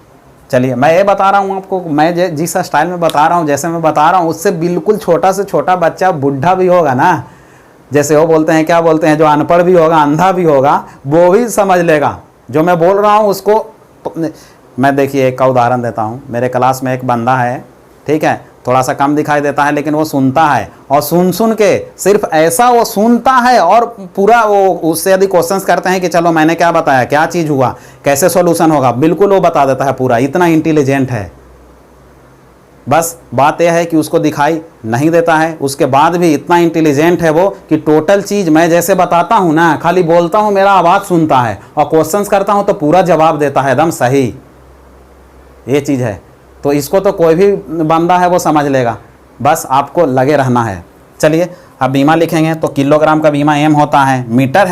चलिए मैं ये बता रहा हूँ आपको, मैं जिस स्टाइल में बता रहा हूँ, जैसे मैं बता रहा हूँ उससे बिल्कुल छोटा से छोटा बच्चा बुढ़ा भी होगा ना, जैसे वो बोलते हैं क्या बोलते हैं, जो अनपढ़ भी होगा अंधा भी होगा वो भी समझ लेगा जो मैं बोल रहा हूँ उसको। मैं देखिए एक का उदाहरण देता हूँ। मेरे क्लास में एक बंदा है, ठीक है, थोड़ा सा कम दिखाई देता है लेकिन वो सुनता है, और सुन के सिर्फ ऐसा वो सुनता है और पूरा वो उससे यदि क्वेश्चंस करते हैं कि चलो मैंने क्या बताया, क्या चीज़ हुआ, कैसे सॉल्यूशन होगा, बिल्कुल वो बता देता है पूरा। इतना इंटेलिजेंट है। बस बात यह है कि उसको दिखाई नहीं देता है, उसके बाद भी इतना इंटेलिजेंट है वो कि टोटल चीज़ मैं जैसे बताता हूँ ना, खाली बोलता हूँ मेरा आवाज़ सुनता है और क्वेश्चंस करता हूँ तो पूरा जवाब देता है एकदम सही। ये चीज़ है। तो इसको तो कोई भी बंदा है वो समझ लेगा, बस आपको लगे रहना है। चलिए अब बीमा लिखेंगे तो किलोग्राम का बीमा एम होता है। मीटर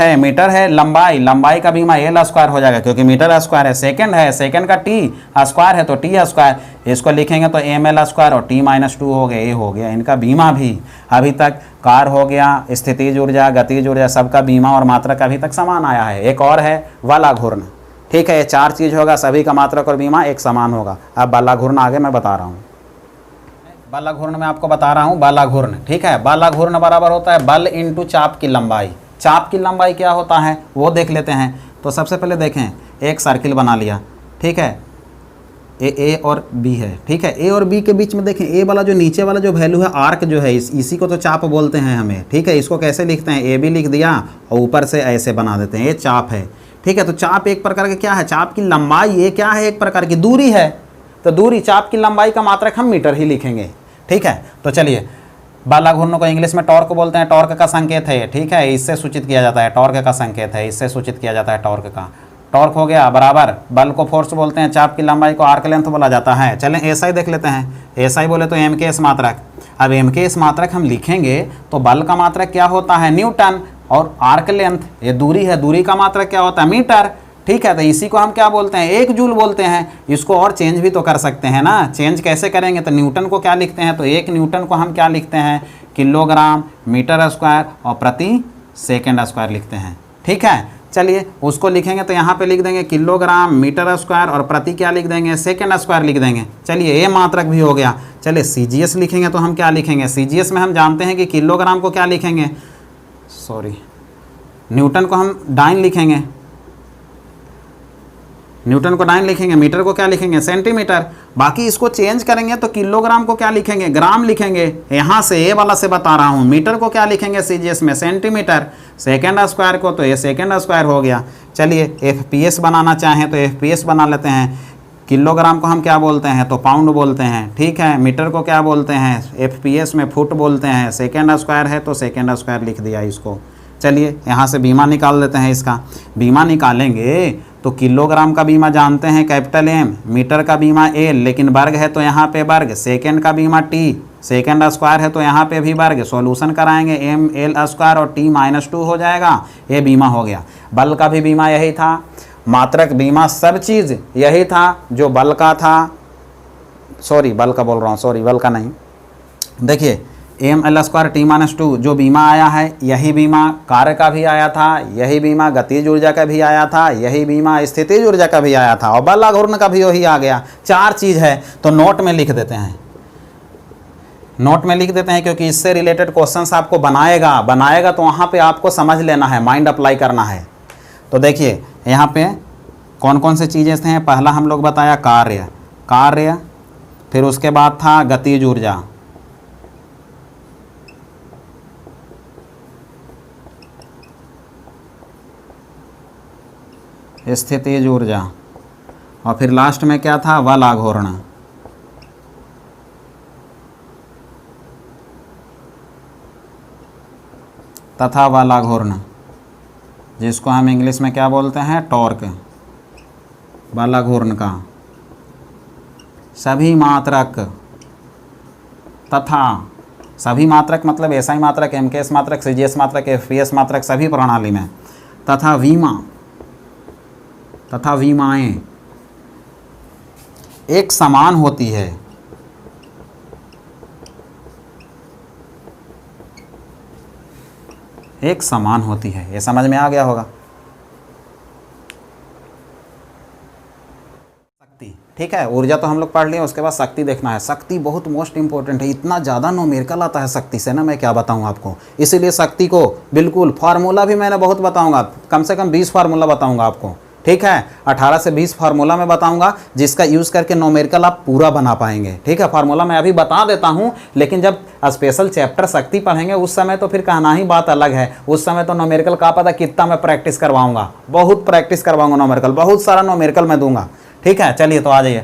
है लंबाई का बीमा एल स्क्वायर हो जाएगा क्योंकि मीटर स्क्वायर है। सेकेंड का टी स्क्वायर है तो टी स्क्वायर, इसको लिखेंगे तो एम एल स्क्वायर और t-2 हो गया, ये हो गया इनका बीमा भी। अभी तक कार हो गया, स्थितिज ऊर्जा, गतिज ऊर्जा, सबका बीमा और मात्रक अभी तक समान आया है। एक और है वालाघूर्ण, ठीक है। ये 4 चीज़ होगा, सभी का मात्रक और बीमा एक समान होगा। अब वालाघूर्ण आगे मैं बता रहा हूँ। वालाघूर्ण में आपको बता रहा हूँ वालाघूर्ण, ठीक है। वालाघूर्ण बराबर होता है बल इंटू चाप की लंबाई। चाप की लंबाई क्या होता है वो देख लेते हैं। तो सबसे पहले देखें, एक सर्किल बना लिया, ठीक है। ए और बी है, ठीक है। ए और बी के बीच में देखें, ए वाला जो नीचे वाला जो वैल्यू है आर्क जो है, इसी को तो चाप बोलते हैं हमें, ठीक है। इसको कैसे लिखते हैं, ए बी लिख दिया और ऊपर से ऐसे बना देते हैं, ये चाप है, ठीक है। तो चाप एक प्रकार का क्या है, चाप की लंबाई, ये क्या है, एक प्रकार की दूरी है। तो दूरी, चाप की लंबाई का मात्रक हम मीटर ही लिखेंगे, ठीक है। तो चलिए वालाघूर्ण को इंग्लिश में टॉर्क बोलते हैं, टॉर्क का संकेत है, ठीक है। इससे सूचित किया जाता है, टॉर्क का संकेत है, इससे सूचित किया जाता है टॉर्क का। टॉर्क हो गया बराबर, बल को फोर्स बोलते हैं, चाप की लंबाई को आर्क लेंथ बोला जाता है। चलें एसआई देख लेते हैं। एसआई बोले तो एम के एस मात्रक। अब एम के एस मात्रक हम लिखेंगे तो बल का मात्रक क्या होता है, न्यूटन, और आर्क लेंथ ये दूरी है, दूरी का मात्रक क्या होता है, मीटर, ठीक है। तो इसी को हम क्या बोलते हैं, 1 जूल बोलते हैं। इसको और चेंज भी तो कर सकते हैं ना, चेंज कैसे करेंगे, तो न्यूटन को क्या लिखते हैं, तो 1 न्यूटन को हम क्या लिखते हैं, किलोग्राम मीटर स्क्वायर और प्रति सेकेंड स्क्वायर लिखते हैं, ठीक है। चलिए उसको लिखेंगे तो यहाँ पे लिख देंगे किलोग्राम मीटर स्क्वायर और प्रति क्या लिख देंगे, सेकेंड स्क्वायर लिख देंगे। चलिए ये मात्रक भी हो गया। चलिए सीजीएस लिखेंगे तो हम क्या लिखेंगे, सीजीएस में हम जानते हैं कि किलोग्राम को क्या लिखेंगे, न्यूटन को हम डाइन लिखेंगे, न्यूटन को डाइन लिखेंगे, मीटर को क्या लिखेंगे, सेंटीमीटर। बाकी इसको चेंज करेंगे तो किलोग्राम को क्या लिखेंगे, ग्राम लिखेंगे। यहाँ से ये वाला से बता रहा हूँ। मीटर को क्या लिखेंगे सीजीएस में, सेंटीमीटर। सेकेंड स्क्वायर को तो ये सेकेंड स्क्वायर हो गया। चलिए एफपीएस बनाना चाहें तो एफपीएस बना लेते हैं। किलोग्राम को हम क्या बोलते हैं तो पाउंड बोलते हैं, ठीक है। मीटर को क्या बोलते हैं, एफपीएस में फुट बोलते हैं। सेकेंड स्क्वायर है तो सेकेंड स्क्वायर लिख दिया इसको। चलिए यहाँ से बीमा निकाल देते हैं। इसका बीमा निकालेंगे तो किलोग्राम का बीमा जानते हैं कैपिटल एम, मीटर का बीमा एल, लेकिन वर्ग है तो यहाँ पे वर्ग, सेकेंड का बीमा टी, सेकेंड स्क्वायर है तो यहाँ पे भी वर्ग। सॉल्यूशन कराएंगे, एम एल स्क्वायर और t-2 हो जाएगा। ये बीमा हो गया। बल का भी बीमा यही था, मात्रक बीमा सब चीज़ यही था जो बल का था। बल का बोल रहा हूँ, बल का नहीं। देखिए एम एल स्क्वायर t-2 जो बीमा आया है, यही बीमा कार्य का भी आया था, यही बीमा गतिज ऊर्जा का भी आया था, यही बीमा स्थितिज ऊर्जा का भी आया था, और वालाघूर्ण का भी वही आ गया। 4 चीज़ है तो नोट में लिख देते हैं, नोट में लिख देते हैं क्योंकि इससे रिलेटेड क्वेश्चंस आपको बनाएगा तो वहाँ पे आपको समझ लेना है, माइंड अप्लाई करना है। तो देखिए यहाँ पे कौन कौन से चीज़ें हैं। पहला हम लोग बताया कार्य, फिर उसके बाद था गतिज ऊर्जा, स्थितिज ऊर्जा, और फिर लास्ट में क्या था, बल आघूर्ण। तथा बल आघूर्ण, जिसको हम इंग्लिश में क्या बोलते हैं, टॉर्क। बल आघूर्ण का सभी मात्रक, तथा सभी मात्रक मतलब एसआई मात्रक, एमकेएस मात्रक, सीजीएस मात्रक, एफपीएस मात्रक, सभी प्रणाली में, तथा विमा, तथा विमाएं एक समान होती है। एक समान होती है, ये समझ में आ गया होगा। शक्ति, ठीक है, ऊर्जा तो हम लोग पढ़ लिए, उसके बाद शक्ति देखना है। शक्ति बहुत मोस्ट इंपॉर्टेंट है, इतना ज़्यादा न्यूमेरिकल आता है शक्ति से ना, मैं क्या बताऊँ आपको। इसीलिए शक्ति को बिल्कुल फार्मूला भी मैंने बहुत बताऊँगा, कम से कम 20 फार्मूला बताऊँगा आपको, ठीक है। 18 से 20 फार्मूला मैं बताऊंगा, जिसका यूज़ करके न्यूमेरिकल आप पूरा बना पाएंगे, ठीक है। फार्मूला मैं अभी बता देता हूं, लेकिन जब स्पेशल चैप्टर शक्ति पढ़ेंगे उस समय तो फिर कहना ही बात अलग है। उस समय तो न्यूमेरिकल का पता कितना मैं प्रैक्टिस करवाऊंगा, बहुत प्रैक्टिस करवाऊंगा न्यूमेरिकल, बहुत सारा न्यूमेरिकल मैं दूंगा, ठीक है। चलिए तो आ जाइए।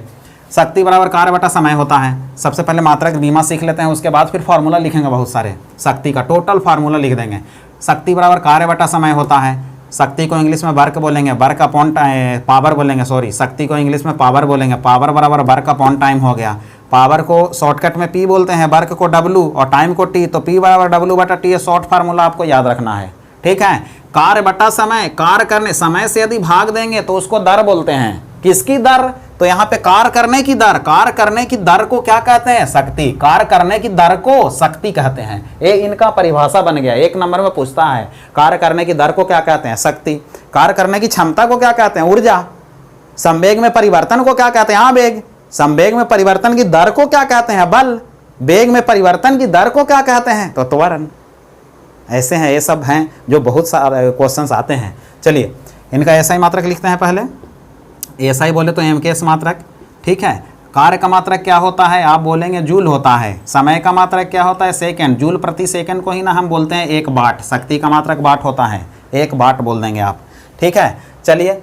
शक्ति बराबर कार्य बटा समय होता है। सबसे पहले मात्रक बीमा सीख लेते हैं, उसके बाद फिर फार्मूला लिखेंगे बहुत सारे, शक्ति का टोटल फार्मूला लिख देंगे। शक्ति बराबर कार्य बटा समय होता है। शक्ति को इंग्लिश में वर्क बोलेंगे, वर्क अपॉन पावर बोलेंगे, सॉरी, शक्ति को इंग्लिश में पावर बोलेंगे। पावर बराबर वर्क अपॉन टाइम हो गया। पावर को शॉर्टकट में पी बोलते हैं, वर्क को डब्लू और टाइम को टी, तो पी बराबर डब्लू बटा टी, ये शॉर्ट फार्मूला आपको याद रखना है, ठीक है। कार्य बटा समय, कार्य करने समय से यदि भाग देंगे तो उसको दर बोलते हैं। किसकी दर, तो यहाँ पे कार्य करने की दर, कार्य करने की दर को क्या कहते हैं, शक्ति। कार्य करने की दर को शक्ति कहते हैं। ये इनका परिभाषा बन गया, 1 नंबर में पूछता है, कार्य करने की दर को क्या कहते हैं, शक्ति। कार्य करने की क्षमता को क्या कहते हैं, ऊर्जा। संवेग में परिवर्तन को क्या कहते हैं, आवेग। संवेग में परिवर्तन की दर को क्या कहते हैं, बल। वेग में परिवर्तन की दर को क्या कहते हैं, तो त्वरण। ऐसे हैं, ये सब हैं जो बहुत सारे क्वेश्चंस आते हैं। चलिए इनका एसआई मात्रक लिखते हैं पहले। एसआई बोले तो एमकेएस मात्रक, ठीक है। कार्य का मात्रक क्या होता है, आप बोलेंगे जूल होता है। समय का मात्रक क्या होता है, सेकंड। जूल प्रति सेकंड को ही ना हम बोलते हैं 1 वाट। शक्ति का मात्रक वाट होता है, 1 वाट बोल देंगे आप, ठीक है। चलिए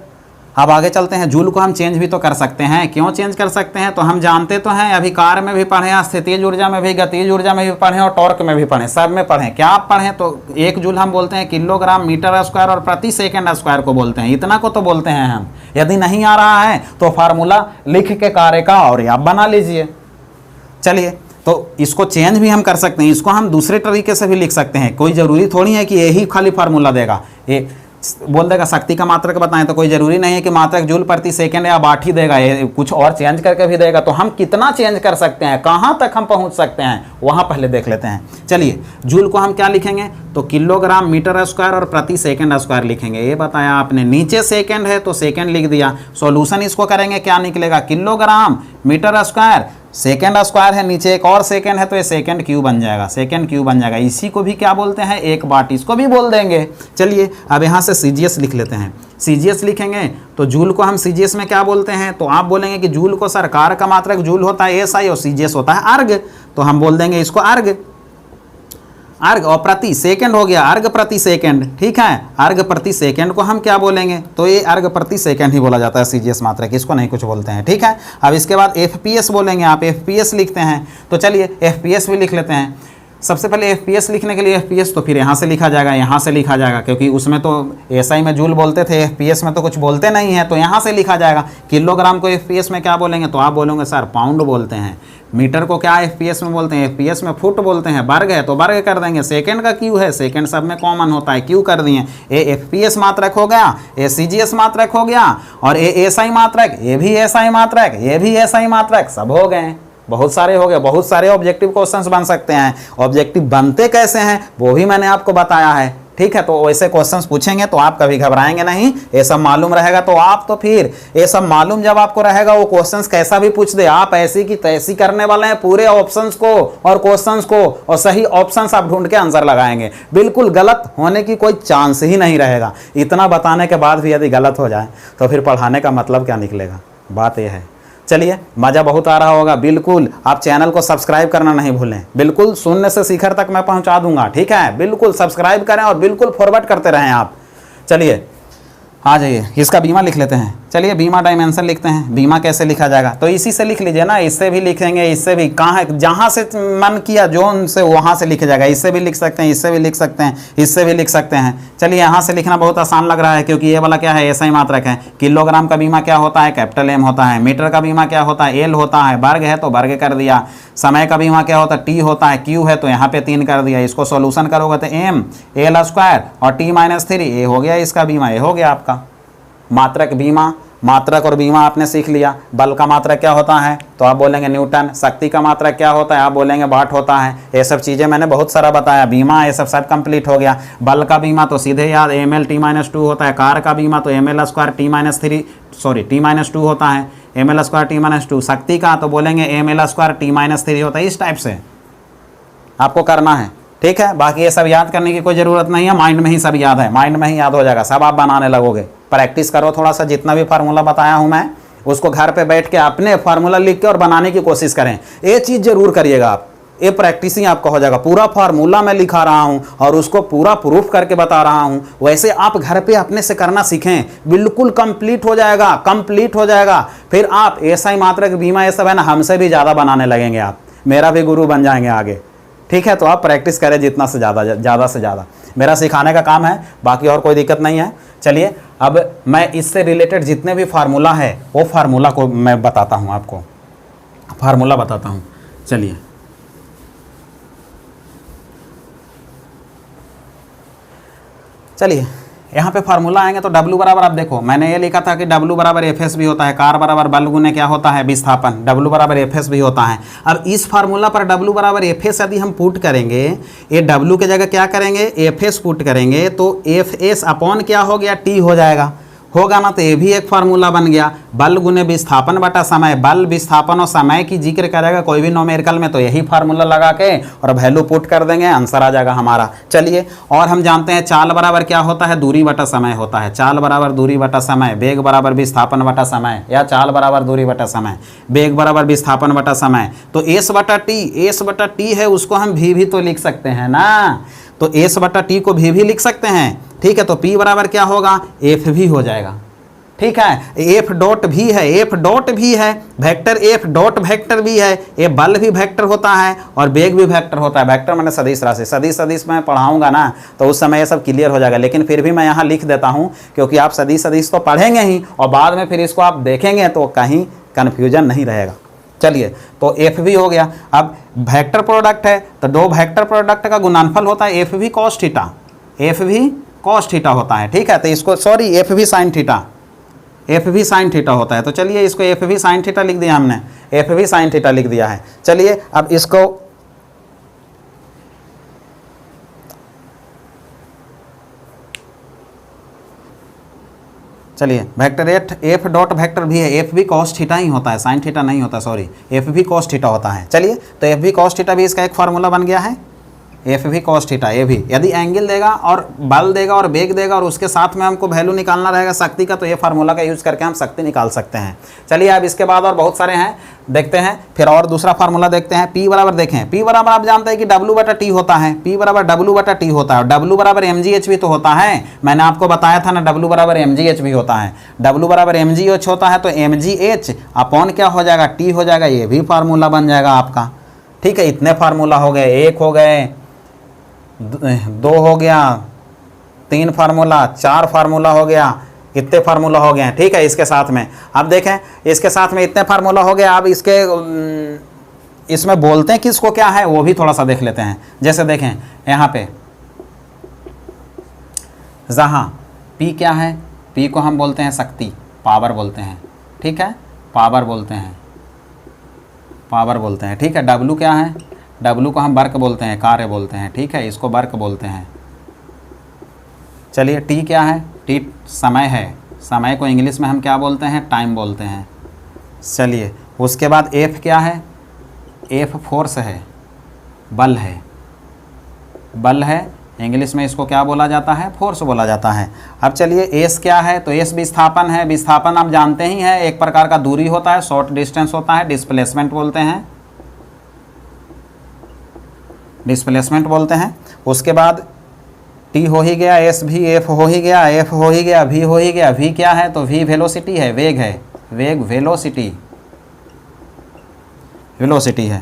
अब आगे चलते हैं। जूल को हम चेंज भी तो कर सकते हैं। क्यों चेंज कर सकते हैं, तो हम जानते तो हैं, अभी कार्य में भी पढ़े, स्थितिज ऊर्जा में भी, गतिज ऊर्जा में भी पढ़े और टॉर्क में भी पढ़े, सब में पढ़े। क्या आप पढ़ें, तो 1 जूल हम बोलते हैं किलोग्राम मीटर स्क्वायर और प्रति सेकंड स्क्वायर को बोलते हैं। इतना को तो बोलते हैं हम। यदि नहीं आ रहा है तो फार्मूला लिख के कार्य का और आप बना लीजिए। चलिए तो इसको चेंज भी हम कर सकते हैं, इसको हम दूसरे तरीके से भी लिख सकते हैं। कोई ज़रूरी थोड़ी है कि यही खाली फार्मूला देगा, ये बोल देगा शक्ति का मात्रक बताएं, तो कोई ज़रूरी नहीं है कि मात्रक जूल प्रति सेकंड या वाट ही देगा, ये कुछ और चेंज करके भी देगा। तो हम कितना चेंज कर सकते हैं, कहाँ तक हम पहुँच सकते हैं, वहाँ पहले देख लेते हैं। चलिए जूल को हम क्या लिखेंगे, तो किलोग्राम मीटर स्क्वायर और प्रति सेकंड स्क्वायर लिखेंगे। ये बताया आपने, नीचे सेकंड है तो सेकंड लिख दिया। सॉल्यूशन इसको करेंगे, क्या निकलेगा, kilogram metre square, second square है, नीचे एक और सेकंड है तो ये सेकंड क्यूब बन जाएगा, सेकंड क्यूब बन जाएगा। इसी को भी क्या बोलते हैं, 1 वाट, इसको भी बोल देंगे। चलिए अब यहाँ से सीजीएस लिख लेते हैं। सीजीएस लिखेंगे तो जूल को हम सीजीएस में क्या बोलते हैं, तो आप बोलेंगे कि जूल को सर कार्य का मात्रक जूल होता है एसआई और सीजीएस होता है अर्ग, तो हम बोल देंगे इसको अर्ग। अर्ग और प्रति सेकंड हो गया, अर्ग प्रति सेकंड, ठीक है। अर्ग प्रति सेकंड को हम क्या बोलेंगे, तो ये अर्ग प्रति सेकंड ही बोला जाता है सीजीएस मात्रक, इसको नहीं कुछ बोलते हैं, ठीक है। अब इसके बाद एफपीएस बोलेंगे, आप एफपीएस लिखते हैं, तो चलिए एफपीएस भी लिख लेते हैं। सबसे पहले एफपीएस लिखने के लिए एफपीएस तो फिर यहाँ से लिखा जाएगा, यहाँ से लिखा जाएगा, क्योंकि उसमें तो एसआई में जूल बोलते थे, एफपीएस में तो कुछ बोलते नहीं है, तो यहाँ से लिखा जाएगा। किलोग्राम को एफपीएस में क्या बोलेंगे, तो आप बोलेंगे सर पाउंड बोलते हैं। मीटर को क्या एफपीएस में बोलते हैं, एफपीएस में फुट बोलते हैं। वर्ग है तो वर्ग कर देंगे। सेकंड का क्यू है, सेकंड सब में कॉमन होता है, क्यू कर दिए। ए एफपीएस मात्रक हो गया, ए सीजीएस मात्रक हो गया, और ए एसआई मात्रक, ये भी एसआई मात्रक, ये भी एसआई मात्रक, सब हो गए। बहुत सारे हो गए, बहुत सारे ऑब्जेक्टिव क्वेश्चंस बन सकते हैं। ऑब्जेक्टिव बनते कैसे हैं वो भी मैंने आपको बताया है, ठीक है। तो वैसे क्वेश्चंस पूछेंगे तो आप कभी घबराएंगे नहीं, ये सब मालूम रहेगा तो आप तो फिर ये सब मालूम जब आपको रहेगा, वो क्वेश्चंस कैसा भी पूछ दे, आप ऐसी की तैसी करने वाले हैं पूरे ऑप्शंस को और क्वेश्चंस को, और सही ऑप्शंस आप ढूंढ के आंसर लगाएंगे। बिल्कुल गलत होने की कोई चांस ही नहीं रहेगा। इतना बताने के बाद भी यदि गलत हो जाए तो फिर पढ़ाने का मतलब क्या निकलेगा, बात यह है। चलिए, मज़ा बहुत आ रहा होगा। बिल्कुल आप चैनल को सब्सक्राइब करना नहीं भूलें। बिल्कुल शून्य से शिखर तक मैं पहुंचा दूंगा, ठीक है। बिल्कुल सब्सक्राइब करें और बिल्कुल फॉरवर्ड करते रहें आप। चलिए आ जाइए, इसका बीमा लिख लेते हैं। चलिए बीमा डायमेंशन लिखते हैं। बीमा कैसे लिखा जाएगा, तो इसी से लिख लीजिए ना, इससे भी लिखेंगे, इससे भी, कहाँ है, जहाँ से मन किया जोन से वहाँ से लिखा जाएगा। इससे भी लिख सकते हैं, इससे भी लिख सकते हैं, इससे भी लिख सकते हैं। चलिए यहाँ से लिखना बहुत आसान लग रहा है, क्योंकि ये वाला क्या है, ऐसा ही मात्रक है। किलोग्राम का बीमा क्या होता है, कैपिटल M होता है। मीटर का बीमा क्या होता है, L होता है। वर्ग है तो वर्ग कर दिया। समय का बीमा क्या होता है, T होता है। Q है तो यहाँ पे 3 कर दिया। इसको सोल्यूशन करोगे तो M L² और T-3 ये हो गया इसका बीमा, ये हो गया आपका मात्रक बीमा। मात्रक और बीमा आपने सीख लिया। बल का मात्रक क्या होता है, तो आप बोलेंगे न्यूटन। शक्ति का मात्रक क्या होता है, आप बोलेंगे वाट होता है। ये सब चीज़ें मैंने बहुत सारा बताया। बीमा ये सब कंप्लीट हो गया। बल का बीमा तो सीधे याद ML T-2 होता है। कार का बीमा तो ML² T-2 होता है। ML² T-2। शक्ति का तो बोलेंगे ML² T-3 होता है। इस टाइप से आपको करना है, ठीक है। बाकी ये सब याद करने की कोई ज़रूरत नहीं है, माइंड में ही सब याद है, माइंड में ही याद हो जाएगा, सब आप बनाने लगोगे। प्रैक्टिस करो थोड़ा सा, जितना भी फार्मूला बताया हूँ मैं उसको घर पे बैठ के अपने फार्मूला लिख के और बनाने की कोशिश करें। ये चीज़ जरूर करिएगा आप, ये प्रैक्टिस ही आपका हो जाएगा। पूरा फार्मूला मैं लिखा रहा हूँ और उसको पूरा प्रूफ करके बता रहा हूँ, वैसे आप घर पे अपने से करना सीखें। बिल्कुल कंप्लीट हो जाएगा, कंप्लीट हो जाएगा। फिर आप SI मात्रक बीमा ये सब है ना, हमसे भी ज़्यादा बनाने लगेंगे आप, मेरा भी गुरु बन जाएंगे आगे, ठीक है। तो आप प्रैक्टिस करें जितना से ज़्यादा से ज़्यादा। मेरा सिखाने का काम है, बाकी और कोई दिक्कत नहीं है। चलिए अब मैं इससे रिलेटेड जितने भी फार्मूला है वो फार्मूला को मैं बताता हूँ, आपको फार्मूला बताता हूँ। चलिए चलिए यहाँ पे फार्मूला आएंगे तो W बराबर, आप देखो मैंने ये लिखा था कि W बराबर FS भी होता है। कार बराबर बल गुने क्या होता है, विस्थापन। W बराबर FS भी होता है। अब इस फार्मूला पर W बराबर FS यदि हम पुट करेंगे, ये W की जगह क्या करेंगे, FS पुट करेंगे, तो FS अपॉन क्या हो गया, T हो जाएगा, होगा ना। तो ये भी एक फार्मूला बन गया। बल गुने विस्थापन बटा समय। बल, विस्थापन और समय की जिक्र करेगा कोई भी न्यूमेरिकल में, तो यही फार्मूला लगा के और वैल्यू पुट कर देंगे, आंसर आ जाएगा हमारा। चलिए, और हम जानते हैं चाल बराबर क्या होता है, दूरी बटा समय होता है। चाल बराबर दूरी बटा समय। वेग बराबर विस्थापन बटा समय, या चाल बराबर दूरी बटा समय, वेग बराबर विस्थापन बटा समय। तो S बटा T है, उसको हम भी तो लिख सकते हैं ना। तो S बटा T को भी लिख सकते हैं, ठीक है। तो P बराबर क्या होगा, F भी हो जाएगा, ठीक है। F डॉट भी है, F डॉट भी है, वेक्टर F डॉट वेक्टर भी है। ये बल भी वेक्टर होता है और वेग भी वेक्टर होता है। वेक्टर मैंने सदिश राशि, सदिश मैं पढ़ाऊंगा ना तो उस समय ये सब क्लियर हो जाएगा, लेकिन फिर भी मैं यहाँ लिख देता हूँ, क्योंकि आप सदिश तो पढ़ेंगे ही और बाद में फिर इसको आप देखेंगे तो कहीं कन्फ्यूजन नहीं रहेगा। चलिए, तो F भी हो गया। अब वेक्टर प्रोडक्ट है तो दो वेक्टर प्रोडक्ट का गुणनफल होता है F भी cos थीटा, F भी cos थीटा होता है, ठीक है। तो इसको F भी sin थीटा, F भी sin थीटा होता है। तो चलिए इसको F भी sin थीटा लिख दिया हमने, F भी sin थीटा लिख दिया है। चलिए अब इसको चलिए वेक्टर F डॉट वेक्टर भी है, F भी cos थीटा ही होता है, sin थीटा नहीं होता, सॉरी, F भी cos थीटा होता है। चलिए, तो F भी cos थीटा भी इसका एक फार्मूला बन गया है, F भी cos थीटा। ये भी यदि एंगल देगा और बल देगा और वेग देगा और उसके साथ में हमको वैल्यू निकालना रहेगा शक्ति का, तो ये फार्मूला का यूज़ करके हम शक्ति निकाल सकते हैं। चलिए अब इसके बाद और बहुत सारे हैं, देखते हैं। फिर और दूसरा फार्मूला देखते हैं। P बराबर देखें, P बराबर आप जानते हैं कि W बटा T होता है, P बराबर W बटा T होता है। W बराबर mgh भी तो होता है, मैंने आपको बताया था ना, W बराबर mgh भी होता है। W बराबर mgh होता है तो mgh अपॉन क्या हो जाएगा, T हो जाएगा। ये भी फार्मूला बन जाएगा आपका, ठीक है। इतने फार्मूला हो गए, 1 हो गए, 2 हो गया, 3 फार्मूला, 4 फार्मूला हो गया, इतने फार्मूला हो गए हैं, ठीक है। इसके साथ में अब देखें, इसके साथ में इतने फार्मूला हो गया। अब इसके इसमें बोलते हैं किसको क्या है वो भी थोड़ा सा देख लेते हैं। जैसे देखें यहाँ पे, जहाँ P क्या है, P को हम बोलते हैं शक्ति, पावर बोलते हैं, ठीक है, पावर बोलते हैं, पावर बोलते हैं, ठीक है। W क्या है, W को हम वर्क बोलते हैं, कार्य बोलते हैं, ठीक है, इसको वर्क बोलते हैं। चलिए T क्या है, T समय है, समय को इंग्लिश में हम क्या बोलते हैं, टाइम बोलते हैं। चलिए उसके बाद F क्या है, F फोर्स है, बल है, बल है, इंग्लिश में इसको क्या बोला जाता है, फोर्स बोला जाता है। अब चलिए एस क्या है, तो एस विस्थापन है। विस्थापन आप जानते ही हैं, एक प्रकार का दूरी होता है, शॉर्ट डिस्टेंस होता है, डिस्प्लेसमेंट बोलते हैं, डिस्प्लेसमेंट बोलते हैं। उसके बाद टी हो ही गया, एस भी, एफ हो ही गया, एफ हो ही गया, वी हो ही गया। वी क्या है, तो वी वेलोसिटी है, वेग है, वेग वेलोसिटी, वेलोसिटी है।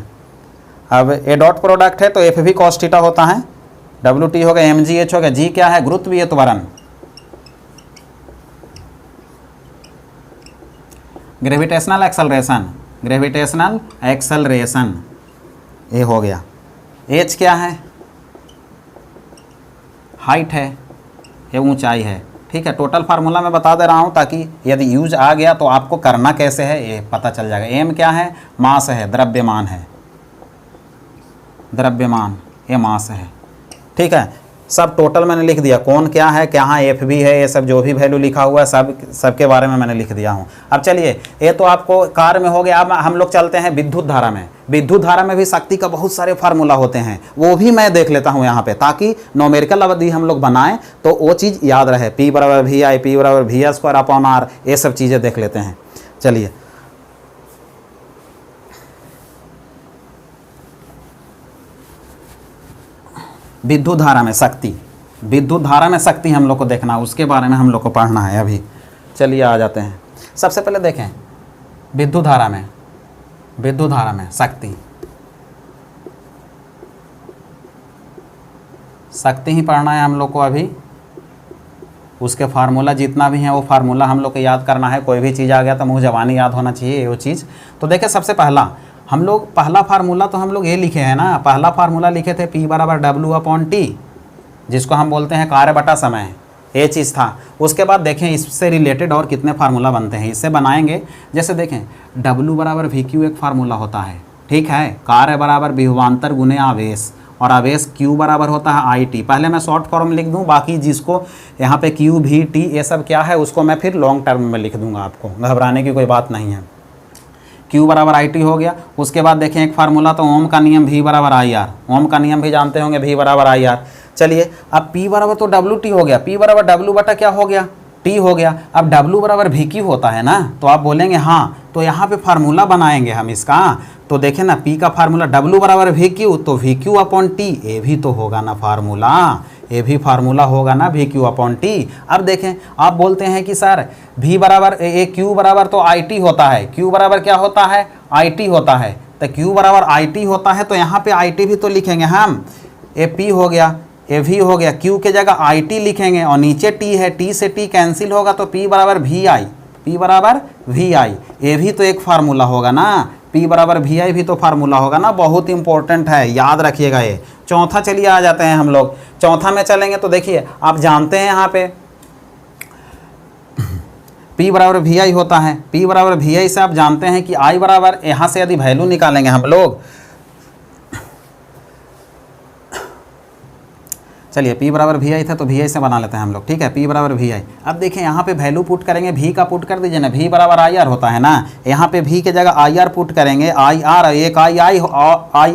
अब ए डॉट प्रोडक्ट है तो एफ भी कॉस थीटा होता है, डब्ल्यू टी हो गया, एम जी एच हो गया। जी क्या है, गुरुत्वीय त्वरण, ग्रेविटेशनल एक्सेलरेशन, ग्रेविटेशनल एक्सेलरेशन ये हो गया। एच क्या है, हाइट है, ये ऊंचाई है। ठीक है, टोटल फार्मूला मैं बता दे रहा हूँ ताकि यदि यूज आ गया तो आपको करना कैसे है ये पता चल जाएगा। एम क्या है, मास है, द्रव्यमान है, द्रव्यमान ये मास है। ठीक है, सब टोटल मैंने लिख दिया, कौन क्या है, क्या एफ भी है, ये सब जो भी वैल्यू लिखा हुआ है सब के बारे में मैंने लिख दिया हूँ। अब चलिए, ये तो आपको कार में हो गया। अब हम लोग चलते हैं विद्युत धारा में। विद्युत धारा में भी शक्ति का बहुत सारे फार्मूला होते हैं, वो भी मैं देख लेता हूँ यहाँ पे, ताकि न्यूमेरिकल अवधि हम लोग बनाएं तो वो चीज़ याद रहे। पी बराबर वी आई, पी बराबर वी स्क्वायर अपॉन आर, ये सब चीज़ें देख लेते हैं। चलिए, विद्युत धारा में शक्ति, विद्युत धारा में शक्ति हम लोग को देखना, उसके बारे में हम लोग को पढ़ना है अभी। चलिए आ जाते हैं। सबसे पहले देखें विद्युत धारा में, विद्युत धारा में शक्ति, शक्ति ही पढ़ना है हम लोग को अभी। उसके फार्मूला जितना भी है वो फार्मूला हम लोग को याद करना है। कोई भी चीज़ आ गया तो मुँह जबानी याद होना चाहिए वो चीज़। तो देखिए, सबसे पहला हम लोग, पहला फार्मूला तो हम लोग ये लिखे हैं ना, पहला फार्मूला लिखे थे P बराबर डब्ल्यू अपॉन टी, जिसको हम बोलते हैं कार्य बटा समय, ये चीज़ था। उसके बाद देखें इससे रिलेटेड और कितने फार्मूला बनते हैं, इससे बनाएंगे। जैसे देखें W बराबर वी क्यू एक फार्मूला होता है, ठीक है। कार्य बराबर विभवांतर गुने आवेश, और आवेश Q बराबर होता है आई टी। पहले मैं शॉर्ट फॉर्म लिख दूं, बाकी जिसको यहाँ पे Q भी T ये सब क्या है उसको मैं फिर लॉन्ग टर्म में लिख दूंगा, आपको घबराने की कोई बात नहीं है। Q बराबर आई टी हो गया। उसके बाद देखें एक फार्मूला तो ओम का नियम V बराबर आई आर, ओम का नियम भी जानते होंगे, V बराबर आई आर। चलिए, अब P बराबर तो डब्ल्यू टी हो गया, P बराबर W बटा क्या हो गया, T हो गया। अब W बराबर वी क्यू होता है ना, तो आप बोलेंगे हाँ, तो यहाँ पे फार्मूला बनाएंगे हम इसका। तो देखें ना, P का फार्मूला W बराबर वी क्यू, तो वी क्यू अपॉन टी, ये भी तो होगा ना फार्मूला, ये भी फार्मूला होगा ना वी क्यू अपॉन टी। अब देखें, आप बोलते हैं कि सर V बराबर ए Q बराबर तो आई टी होता है, Q बराबर क्या होता है, आई टी होता है। तो Q बराबर आई टी होता है तो यहाँ पे आई टी भी तो लिखेंगे हम, ए P हो गया, ए वी हो गया, Q के जगह आई टी लिखेंगे, और नीचे T है, T से T कैंसिल होगा तो P बराबर वी आई, P बराबर वी आई, ये भी तो एक फार्मूला होगा ना, P बराबर वी आई भी तो फार्मूला होगा ना। बहुत इंपॉर्टेंट है, याद रखिएगा ये। चौथा चलिए आ जाते हैं हम लोग। चौथा में चलेंगे तो देखिए, आप जानते हैं यहाँ पे P बराबर वी आई होता है, P बराबर वी आई से आप जानते हैं कि I बराबर, यहाँ से यदि वैल्यू निकालेंगे हम लोग, चलिए P बराबर वी आई था तो वी आई से बना लेते हैं हम लोग, ठीक है। P बराबर वी आई। अब देखें यहाँ पे वैल्यू पुट करेंगे, V का पुट कर दीजिए ना, V बराबर आई आर होता है ना, यहाँ पे V के जगह आई आर पुट करेंगे, आई आर, एक आई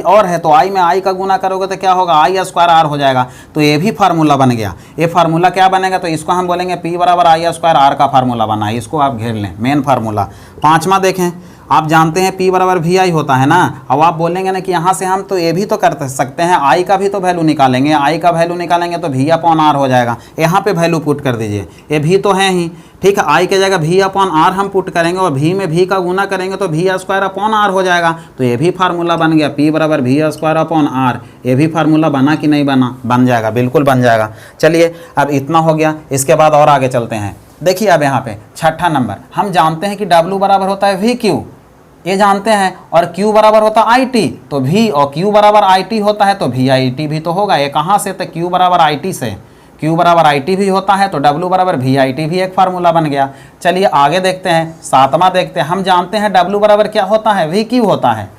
और है तो I में I का गुना करोगे तो क्या होगा, आई स्क्वायर आर हो जाएगा। तो ये भी फार्मूला बन गया। ये फार्मूला क्या बनेगा, तो इसको हम बोलेंगे P बराबर आई स्क्वायर आर का फार्मूला बना है, इसको आप घेर लें, मेन फार्मूला। पाँचवा देखें, आप जानते हैं P बराबर वी आई होता है ना। अब आप बोलेंगे ना कि यहाँ से हम तो ये भी तो कर सकते हैं, I का भी तो वैल्यू निकालेंगे, I का वैल्यू निकालेंगे तो V अपॉन आर हो जाएगा। यहाँ पे वैल्यू पुट कर दीजिए, ये भी तो है ही, ठीक है। I के जगह V अपॉन आर हम पुट करेंगे, और V में V का गुना करेंगे तो V स्क्वायर अपॉन आर हो जाएगा। तो ये भी फार्मूला बन गया, P बराबर V स्क्वायर अपॉन आर। ये भी फार्मूला बना कि नहीं बना, बन जाएगा, बिल्कुल बन जाएगा। चलिए, अब इतना हो गया। इसके बाद और आगे चलते हैं। देखिए अब यहाँ पे छठा नंबर, हम जानते हैं कि W बराबर होता है वी क्यू, ये जानते हैं, और Q बराबर होता है आई टी, तो V और Q बराबर आई टी होता है तो वी आई टी भी तो होगा। ये कहाँ से, तो Q बराबर आई टी से, Q बराबर आई टी भी होता है तो W बराबर वी आई टी भी एक फार्मूला बन गया। चलिए आगे देखते हैं, सातवां देखते हैं। हम जानते हैं W बराबर क्या होता है, वी क्यू होता है,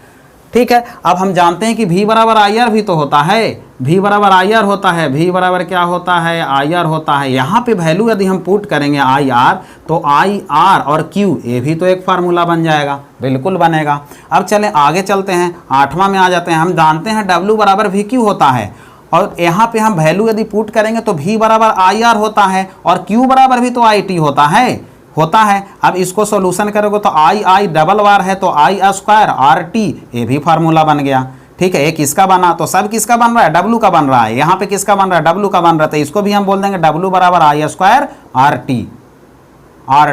ठीक है। अब हम जानते हैं कि V बराबर आई आर भी तो होता है, V बराबर आई आर होता है, V बराबर क्या होता है, आई आर होता है। यहाँ पे वैल्यू यदि हम पुट करेंगे आई आर, तो आई आर और Q ये भी तो एक फार्मूला बन जाएगा, बिल्कुल बनेगा। अब चलें आगे चलते हैं, आठवां में आ जाते हैं। हम जानते हैं W बराबर वी क्यू होता है, और यहाँ पे हम वैल्यू यदि पुट करेंगे तो V बराबर आई आर होता है और Q बराबर भी तो आई टी होता है। अब इसको सॉल्यूशन करोगे तो आई डबल बार है तो आई स्क्वायर आर टी, ये भी फार्मूला बन गया। ठीक है, एक इसका बना तो सब किसका बन रहा है, W का बन रहा है। यहाँ पे किसका बन रहा है, W का बन रहा है, तो इसको भी हम बोल देंगे W बराबर आई स्क्वायर आर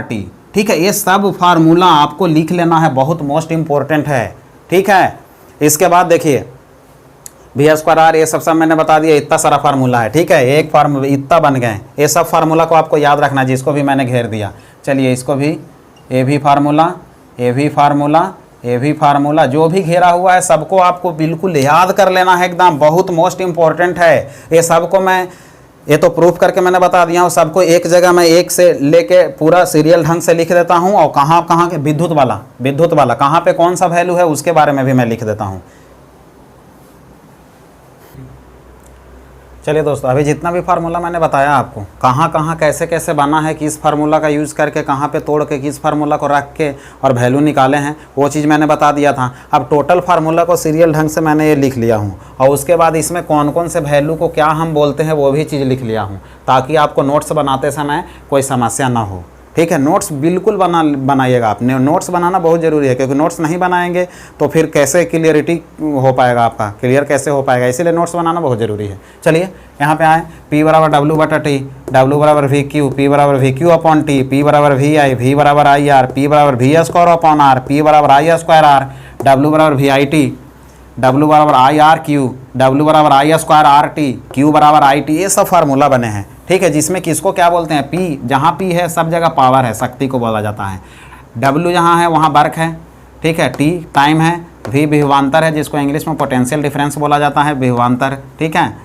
टी। ठीक है, ये सब फार्मूला आपको लिख लेना है, बहुत मोस्ट इंपॉर्टेंट है। ठीक है, इसके बाद देखिए वी स्क्वायर आर, ये सब मैंने बता दिया, इतना सारा फार्मूला है। ठीक है, एक फार्मूला इतना बन गए, ये सब फार्मूला को आपको याद रखना है, जिसको भी मैंने घेर दिया। चलिए इसको भी, ये भी फार्मूला, ये भी फार्मूला, ये भी फार्मूला, जो भी घेरा हुआ है सबको आपको बिल्कुल याद कर लेना है, एकदम बहुत मोस्ट इंपॉर्टेंट है। ये सबको मैं ये तो प्रूफ करके मैंने बता दिया हूँ, सबको एक जगह मैं एक से लेके पूरा सीरियल ढंग से लिख देता हूँ, और कहाँ कहाँ के विद्युत वाला कहाँ पे कौन सा वैल्यू है उसके बारे में भी मैं लिख देता हूँ। चलिए दोस्तों, अभी जितना भी फार्मूला मैंने बताया आपको, कहाँ कहाँ कैसे कैसे बना है, किस फार्मूला का यूज़ करके, कहाँ पे तोड़ के किस फार्मूला को रख के और वैल्यू निकाले हैं, वो चीज़ मैंने बता दिया था। अब टोटल फार्मूला को सीरियल ढंग से मैंने ये लिख लिया हूँ, और उसके बाद इसमें कौन कौन से वैल्यू को क्या हम बोलते हैं वो भी चीज़ लिख लिया हूँ, ताकि आपको नोट्स बनाते समय कोई समस्या ना हो। ठीक है, नोट्स बिल्कुल बनाइएगा। आपने नोट्स बनाना बहुत ज़रूरी है, क्योंकि नोट्स नहीं बनाएंगे तो फिर कैसे क्लियरिटी हो पाएगा, आपका क्लियर कैसे हो पाएगा, इसीलिए नोट्स बनाना बहुत ज़रूरी है। चलिए यहाँ पे आए, P बराबर W बटा टी, W बराबर वी क्यू, P बराबर V Q upon t, P बराबर वी आई, V बराबर आई आर, P बराबर V square upon R, P बराबर आई स्क्वायर आर, W बराबर वी आई टी, W बराबर आई आर क्यू, W बराबर I square R t, Q बराबर I T, ये सब फार्मूला बने हैं। ठीक है, जिसमें किसको क्या बोलते हैं, P, जहाँ P है सब जगह पावर है, शक्ति को बोला जाता है। W जहाँ है वहाँ वर्क है। ठीक है, T टाइम है, V विभवांतर है, जिसको इंग्लिश में पोटेंशियल डिफरेंस बोला जाता है, विभवांतर। ठीक है,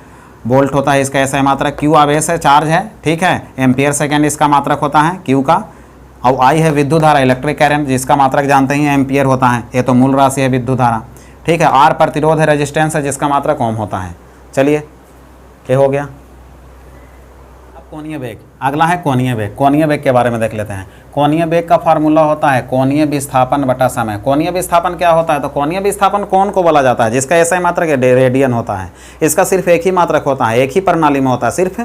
वोल्ट होता है इसका ऐसा मात्रक, Q आवेश है, चार्ज है। ठीक है, एम्पियर सेकेंड इसका मात्रक होता है Q का, और I है विद्युत धारा, इलेक्ट्रिक करंट, जिसका मात्रक जानते ही एम्पियर होता है, ये तो मूल राशि है विद्युत धारा। ठीक है, R प्रतिरोध है, रेजिस्टेंस है, जिसका मात्रक ओम होता है। चलिए क्या हो गया, अब कोणीय वेग, अगला है कोणीय वेग। कोणीय वेग के बारे में देख लेते हैं। कोणीय वेग का फार्मूला होता है कोणीय विस्थापन बटा समय। कोणीय विस्थापन क्या होता है, तो कोणीय विस्थापन कोण को बोला जाता है, जिसका ऐसा ही मात्रक रेडियन होता है। इसका सिर्फ एक ही मात्रक होता है, एक ही प्रणाली में होता है, सिर्फ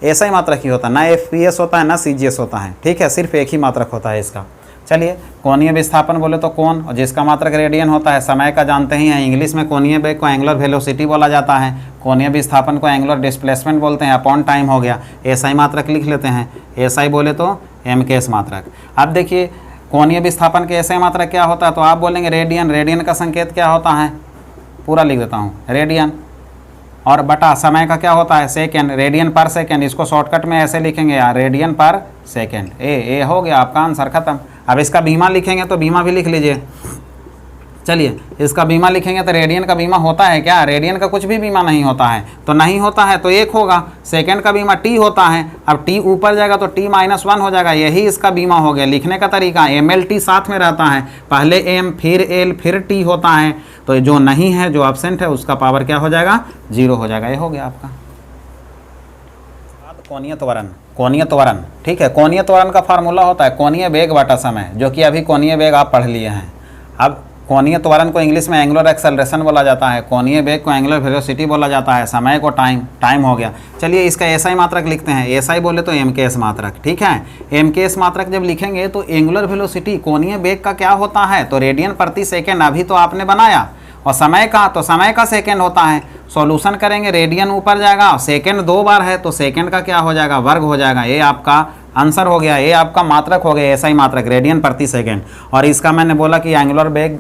ऐसा ही मात्रक ही होता है, ना FPS होता है ना CGS होता है। ठीक है, सिर्फ एक ही मात्रक होता है इसका। चलिए, कोणीय विस्थापन बोले तो कोण, और जिसका मात्रक रेडियन होता है। समय का जानते ही हैं, इंग्लिश में कोणीय वेग को एंगुलर वेलोसिटी बोला जाता है, कोणीय विस्थापन को एंगुलर डिस्प्लेसमेंट बोलते हैं, अपॉन टाइम हो गया। SI मात्रक लिख लेते हैं, SI बोले तो MKS मात्रक। अब देखिए कोणीय विस्थापन के SI मात्रक क्या होता है, तो आप बोलेंगे रेडियन। रेडियन का संकेत क्या होता है, पूरा लिख देता हूँ, रेडियन, और बटा समय का क्या होता है, सेकेंड, रेडियन पर सेकेंड। इसको शॉर्टकट में ऐसे लिखेंगे यार, रेडियन पर सेकेंड। ए हो गया आपका आंसर खत्म। अब इसका बीमा लिखेंगे तो बीमा भी लिख लीजिए। चलिए, इसका बीमा लिखेंगे तो रेडियन का बीमा होता है क्या, रेडियन का कुछ भी बीमा नहीं होता है, तो नहीं होता है तो एक होगा। सेकंड का बीमा T होता है, अब T ऊपर जाएगा तो T-1 हो जाएगा, यही इसका बीमा हो गया। लिखने का तरीका MLT साथ में रहता है, पहले M फिर L फिर T होता है, तो जो नहीं है, जो एब्सेंट है, उसका पावर क्या हो जाएगा, 0 हो जाएगा। ये हो गया आपका। कोणीय त्वरण, कोणीय त्वरण। ठीक है, कोणीय त्वरण का फार्मूला होता है कोणीय वेग बटा समय, जो कि अभी कोणीय वेग आप पढ़ लिए हैं। अब कोणीय त्वरण को इंग्लिश में एंगुलर एक्सेलरेशन बोला जाता है, कोणीय वेग को एंगुलर वेलोसिटी बोला जाता है, समय को टाइम हो गया। चलिए इसका SI मात्रक लिखते हैं, SI बोले तो MKS मात्रक। ठीक है, MKS मात्रक जब लिखेंगे तो एंगुलर वेलोसिटी कोणीय वेग का क्या होता है, तो रेडियन प्रति सेकेंड अभी तो आपने बनाया, और समय का, तो समय का सेकेंड होता है। सॉल्यूशन करेंगे, रेडियन ऊपर जाएगा, सेकेंड 2 बार है तो सेकेंड का क्या हो जाएगा, वर्ग हो जाएगा। ये आपका आंसर हो गया, ये आपका मात्रक हो गया, SI मात्रक, रेडियन प्रति सेकेंड। और इसका मैंने बोला कि एंगुलर वेग,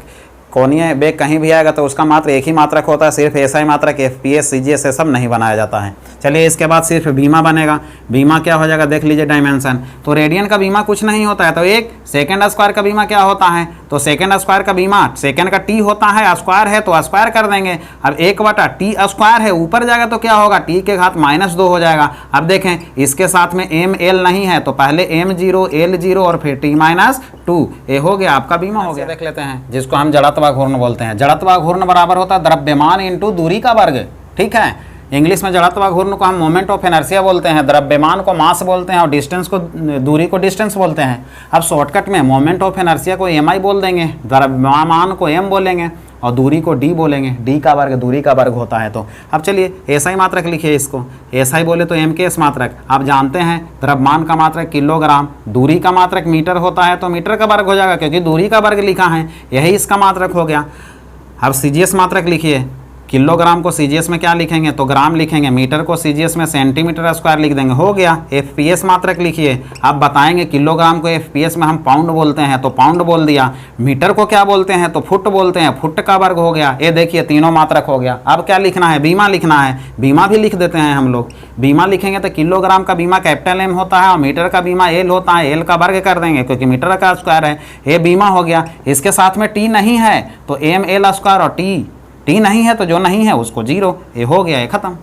कोणीय वेग कहीं भी आएगा तो उसका मात्र एक ही मात्रक होता है, सिर्फ SI मात्रक, FPS CGS ये सब नहीं बनाया जाता है। चलिए इसके बाद सिर्फ बीमा बनेगा। बीमा क्या हो जाएगा, देख लीजिए डायमेंशन। तो रेडियन का बीमा कुछ नहीं होता है, तो एक सेकेंड स्क्वायर का बीमा क्या होता है, तो सेकेंड स्क्वायर का बीमा, सेकेंड का T होता है, स्क्वायर है तो स्क्वायर कर देंगे। अब 1 बटा T स्क्वायर है, ऊपर जाएगा तो क्या होगा, T के घात -2 हो जाएगा। अब देखें इसके साथ में ML नहीं है, तो पहले M0 L0 और फिर T-2, ये हो गया आपका बीमा हो गया। देख लेते हैं, जिसको हम जड़त्वा घूर्ण बोलते हैं। जड़त्वा घूर्ण बराबर होता है द्रव्यमान इंटू दूरी का वर्ग। ठीक है, इंग्लिश में जड़त्वा घूर्ण को हम मोमेंट ऑफ इनर्शिया बोलते हैं, द्रव्यमान को मास बोलते हैं, और डिस्टेंस को, दूरी को डिस्टेंस बोलते हैं। अब शॉर्टकट में मोमेंट ऑफ इनर्शिया को MI बोल देंगे, द्रव्यमान को M बोलेंगे, और दूरी को डी बोलेंगे, डी का वर्ग दूरी का वर्ग होता है। तो अब चलिए एसआई मात्रक लिखिए इसको, एसआई बोले तो एम के एस मात्रक। आप जानते हैं द्रव्यमान का मात्रक किलोग्राम, दूरी का मात्रक मीटर होता है, तो मीटर का वर्ग हो जाएगा क्योंकि दूरी का वर्ग लिखा है, यही इसका मात्रक हो गया। अब सीजीएस मात्रक लिखिए, किलोग्राम को सीजीएस में क्या लिखेंगे तो ग्राम लिखेंगे, मीटर को सीजीएस में सेंटीमीटर स्क्वायर लिख देंगे, हो गया। एफपीएस मात्रक लिखिए, आप बताएंगे किलोग्राम को एफपीएस में हम पाउंड बोलते हैं तो पाउंड बोल दिया, मीटर को क्या बोलते हैं तो फुट बोलते हैं, फुट का वर्ग हो गया। ये देखिए तीनों मात्रक हो गया। अब क्या लिखना है, बीमा लिखना है, बीमा भी लिख देते हैं हम लोग। बीमा लिखेंगे तो किलोग्राम का बीमा कैपिटल एम होता है और मीटर का बीमा एल होता है, एल का वर्ग कर देंगे क्योंकि मीटर का स्क्वायर है, ये बीमा हो गया। इसके साथ में टी नहीं है तो एम एल स्क्वायर और टी नहीं है तो जो नहीं है उसको जीरो, ये हो गया, ये खत्म।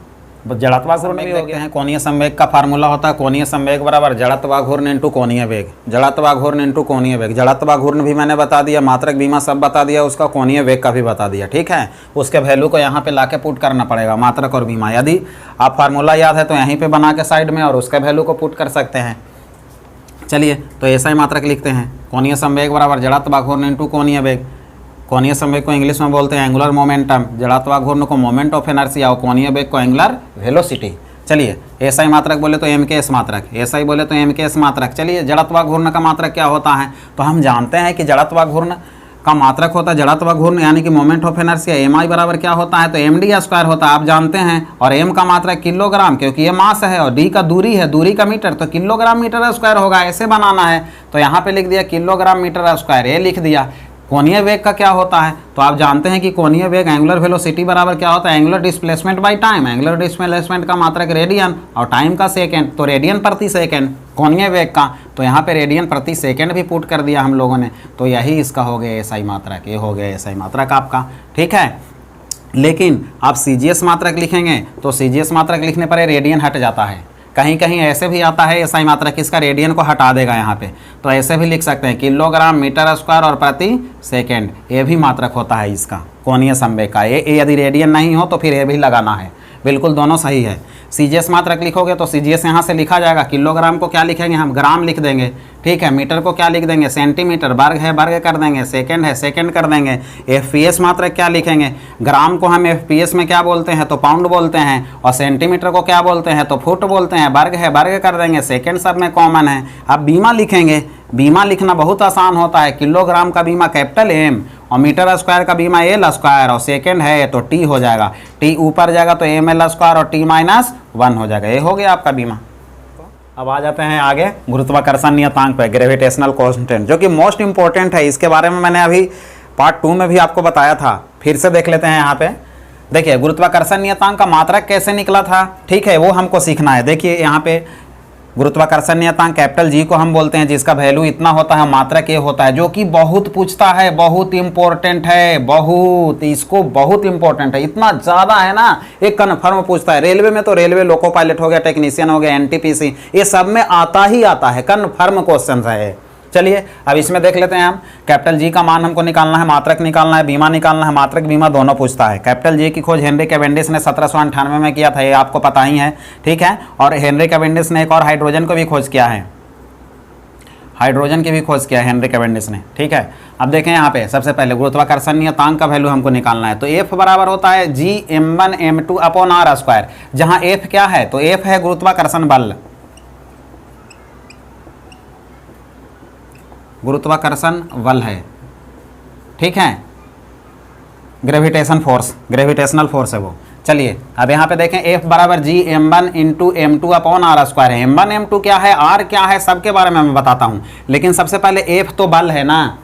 जड़त्वाघूर्ण भी होते हैं, कोणीय संवेग का फार्मूला होता है कोणीय संवेग बराबर जड़त्वाघूर्ण इंटू कोणीय वेग, जड़त्वाघूर्ण इंटू कोणीय वेग। जड़त्वाघूर्ण भी मैंने बता दिया, मात्रक बीमा सब बता दिया, उसका कोणीय वेग का भी बता दिया, ठीक है। उसके वैल्यू को यहाँ पे लाके पुट करना पड़ेगा, मात्रक और बीमा। यदि आप फार्मूला याद है तो यहीं पे बना के साइड में और उसके वैल्यू को पुट कर सकते हैं। चलिए तो ऐसा ही मात्रक लिखते हैं, कोणीय संवेग बराबर जड़त्वाघूर्ण इंटू कोणीय वेग। कोणीय संवेग को इंग्लिश में बोलते हैं एंगुलर मोमेंटम, जड़त्वाघूर्ण को मोमेंट ऑफ इनर्शिया और कोणीय वेग को एंगुलर वेलोसिटी। चलिए एसआई मात्रक बोले तो एम के एस मात्रक, एसआई बोले तो एम के एस मात्रक। चलिए जड़त्वाघूर्ण का मात्रक क्या होता है तो हम जानते हैं कि जड़त्वाघूर्ण का मात्रक होता है जड़त्वाघूर्ण यानी कि मोमेंट ऑफ इनर्शिया, एम आई बराबर क्या होता है तो एम डी स्क्वायर होता है, आप जानते हैं। और एम का मात्रक किलोग्राम क्योंकि ये मास है और डी का दूरी है, दूरी का मीटर तो किलोग्राम मीटर स्क्वायर होगा, ऐसे बनाना है। तो यहाँ पे लिख दिया किलोग्राम मीटर स्क्वायर, ये लिख दिया। कोणीय वेग का क्या होता है तो आप जानते हैं कि कोणीय वेग एंगुलर वेलोसिटी बराबर क्या होता है angular displacement by time. Angular displacement का मात्रक रेडियन और टाइम का सेकंड, तो रेडियन प्रति सेकंड कोणीय वेग का, तो यहाँ पे रेडियन प्रति सेकंड भी पुट कर दिया हम लोगों ने, तो यही इसका हो गया एसआई मात्रक, ये हो गया एसआई मात्रक आपका, ठीक है। लेकिन आप सीजीएस मात्रक लिखेंगे तो सीजीएस मात्रक लिखने पर रेडियन हट जाता है, कहीं कहीं ऐसे भी आता है एसआई मात्रक, इसका रेडियन को हटा देगा यहाँ पे, तो ऐसे भी लिख सकते हैं किलोग्राम मीटर स्क्वायर और प्रति सेकंड, ये भी मात्रक होता है इसका कोणीय संवेग का। ये यदि रेडियन नहीं हो तो फिर ये भी लगाना है, बिल्कुल दोनों सही है। सीजीएस मात्रक लिखोगे तो सीजीएस यहाँ से लिखा जाएगा, किलोग्राम को क्या लिखेंगे हम ग्राम लिख देंगे, ठीक है। मीटर को क्या लिख देंगे सेंटीमीटर, वर्ग है वर्ग कर देंगे, सेकंड है सेकंड कर देंगे। एफपीएस मात्रक क्या लिखेंगे, ग्राम को हम एफपीएस में क्या बोलते हैं तो पाउंड बोलते हैं, और सेंटीमीटर को क्या बोलते हैं तो फुट बोलते हैं, वर्ग है वर्ग कर देंगे, सेकंड सब में कॉमन है। अब बीमा लिखेंगे, बीमा लिखना बहुत आसान होता है, किलोग्राम का बीमा कैपिटल एम और मीटर स्क्वायर का बीमा एल स्क्वायर और सेकंड है तो टी हो जाएगा, टी ऊपर जाएगा तो एम एल स्क्वायर और टी माइनस 1 हो जाएगा, ये हो गया आपका बीमा। अब आ जाते हैं आगे गुरुत्वाकर्षण नियतांक पे, ग्रेविटेशनल कांस्टेंट, जो कि मोस्ट इंपॉर्टेंट है। इसके बारे में मैंने अभी पार्ट 2 में भी आपको बताया था, फिर से देख लेते हैं। यहाँ पे देखिए गुरुत्वाकर्षण नियतांक का मात्रक कैसे निकला था, ठीक है, वो हमको सीखना है। देखिए यहाँ पे गुरुत्वाकर्षण नियतांक कैपिटल जी को हम बोलते हैं, जिसका वैल्यू इतना होता है, मात्रक ये होता है, जो कि बहुत पूछता है, बहुत इंपॉर्टेंट है, बहुत, इसको बहुत इंपॉर्टेंट है, इतना ज़्यादा है ना, एक कन्फर्म पूछता है। रेलवे में तो रेलवे लोको पायलट हो गया, टेक्नीशियन हो गया, एनटीपीसी, ये सब में आता ही आता है, कन्फर्म क्वेश्चन है। चलिए अब इसमें देख लेते हैं हम, कैपिटल जी का मान हमको निकालना है, मात्रक निकालना है, बीमा निकालना है, मात्रक बीमा दोनों पूछता है। कैपिटल जी की खोज हेनरी कैवेंडिश ने 1798 में किया था, ये आपको पता ही है, ठीक है। और हेनरी कैवेंडिश ने एक और हाइड्रोजन को भी खोज किया है, हाइड्रोजन की भी खोज किया है हेनरी कैवेंडिश ने, ठीक है। अब देखें यहाँ पे सबसे पहले गुरुत्वाकर्षण नियतांक का वैल्यू हमको निकालना है, तो एफ बराबर होता है G m1 m2 upon r square, जहाँ एफ क्या है तो एफ है गुरुत्वाकर्षण बल, गुरुत्वाकर्षण बल है, ठीक है, ग्रेविटेशन फोर्स, ग्रेविटेशनल फोर्स है वो। चलिए अब यहाँ पे देखें एफ बराबर G m1 into m2 upon r square है। m1 m2 क्या है, r क्या है, सबके बारे में मैं बताता हूँ, लेकिन सबसे पहले एफ तो बल है ना,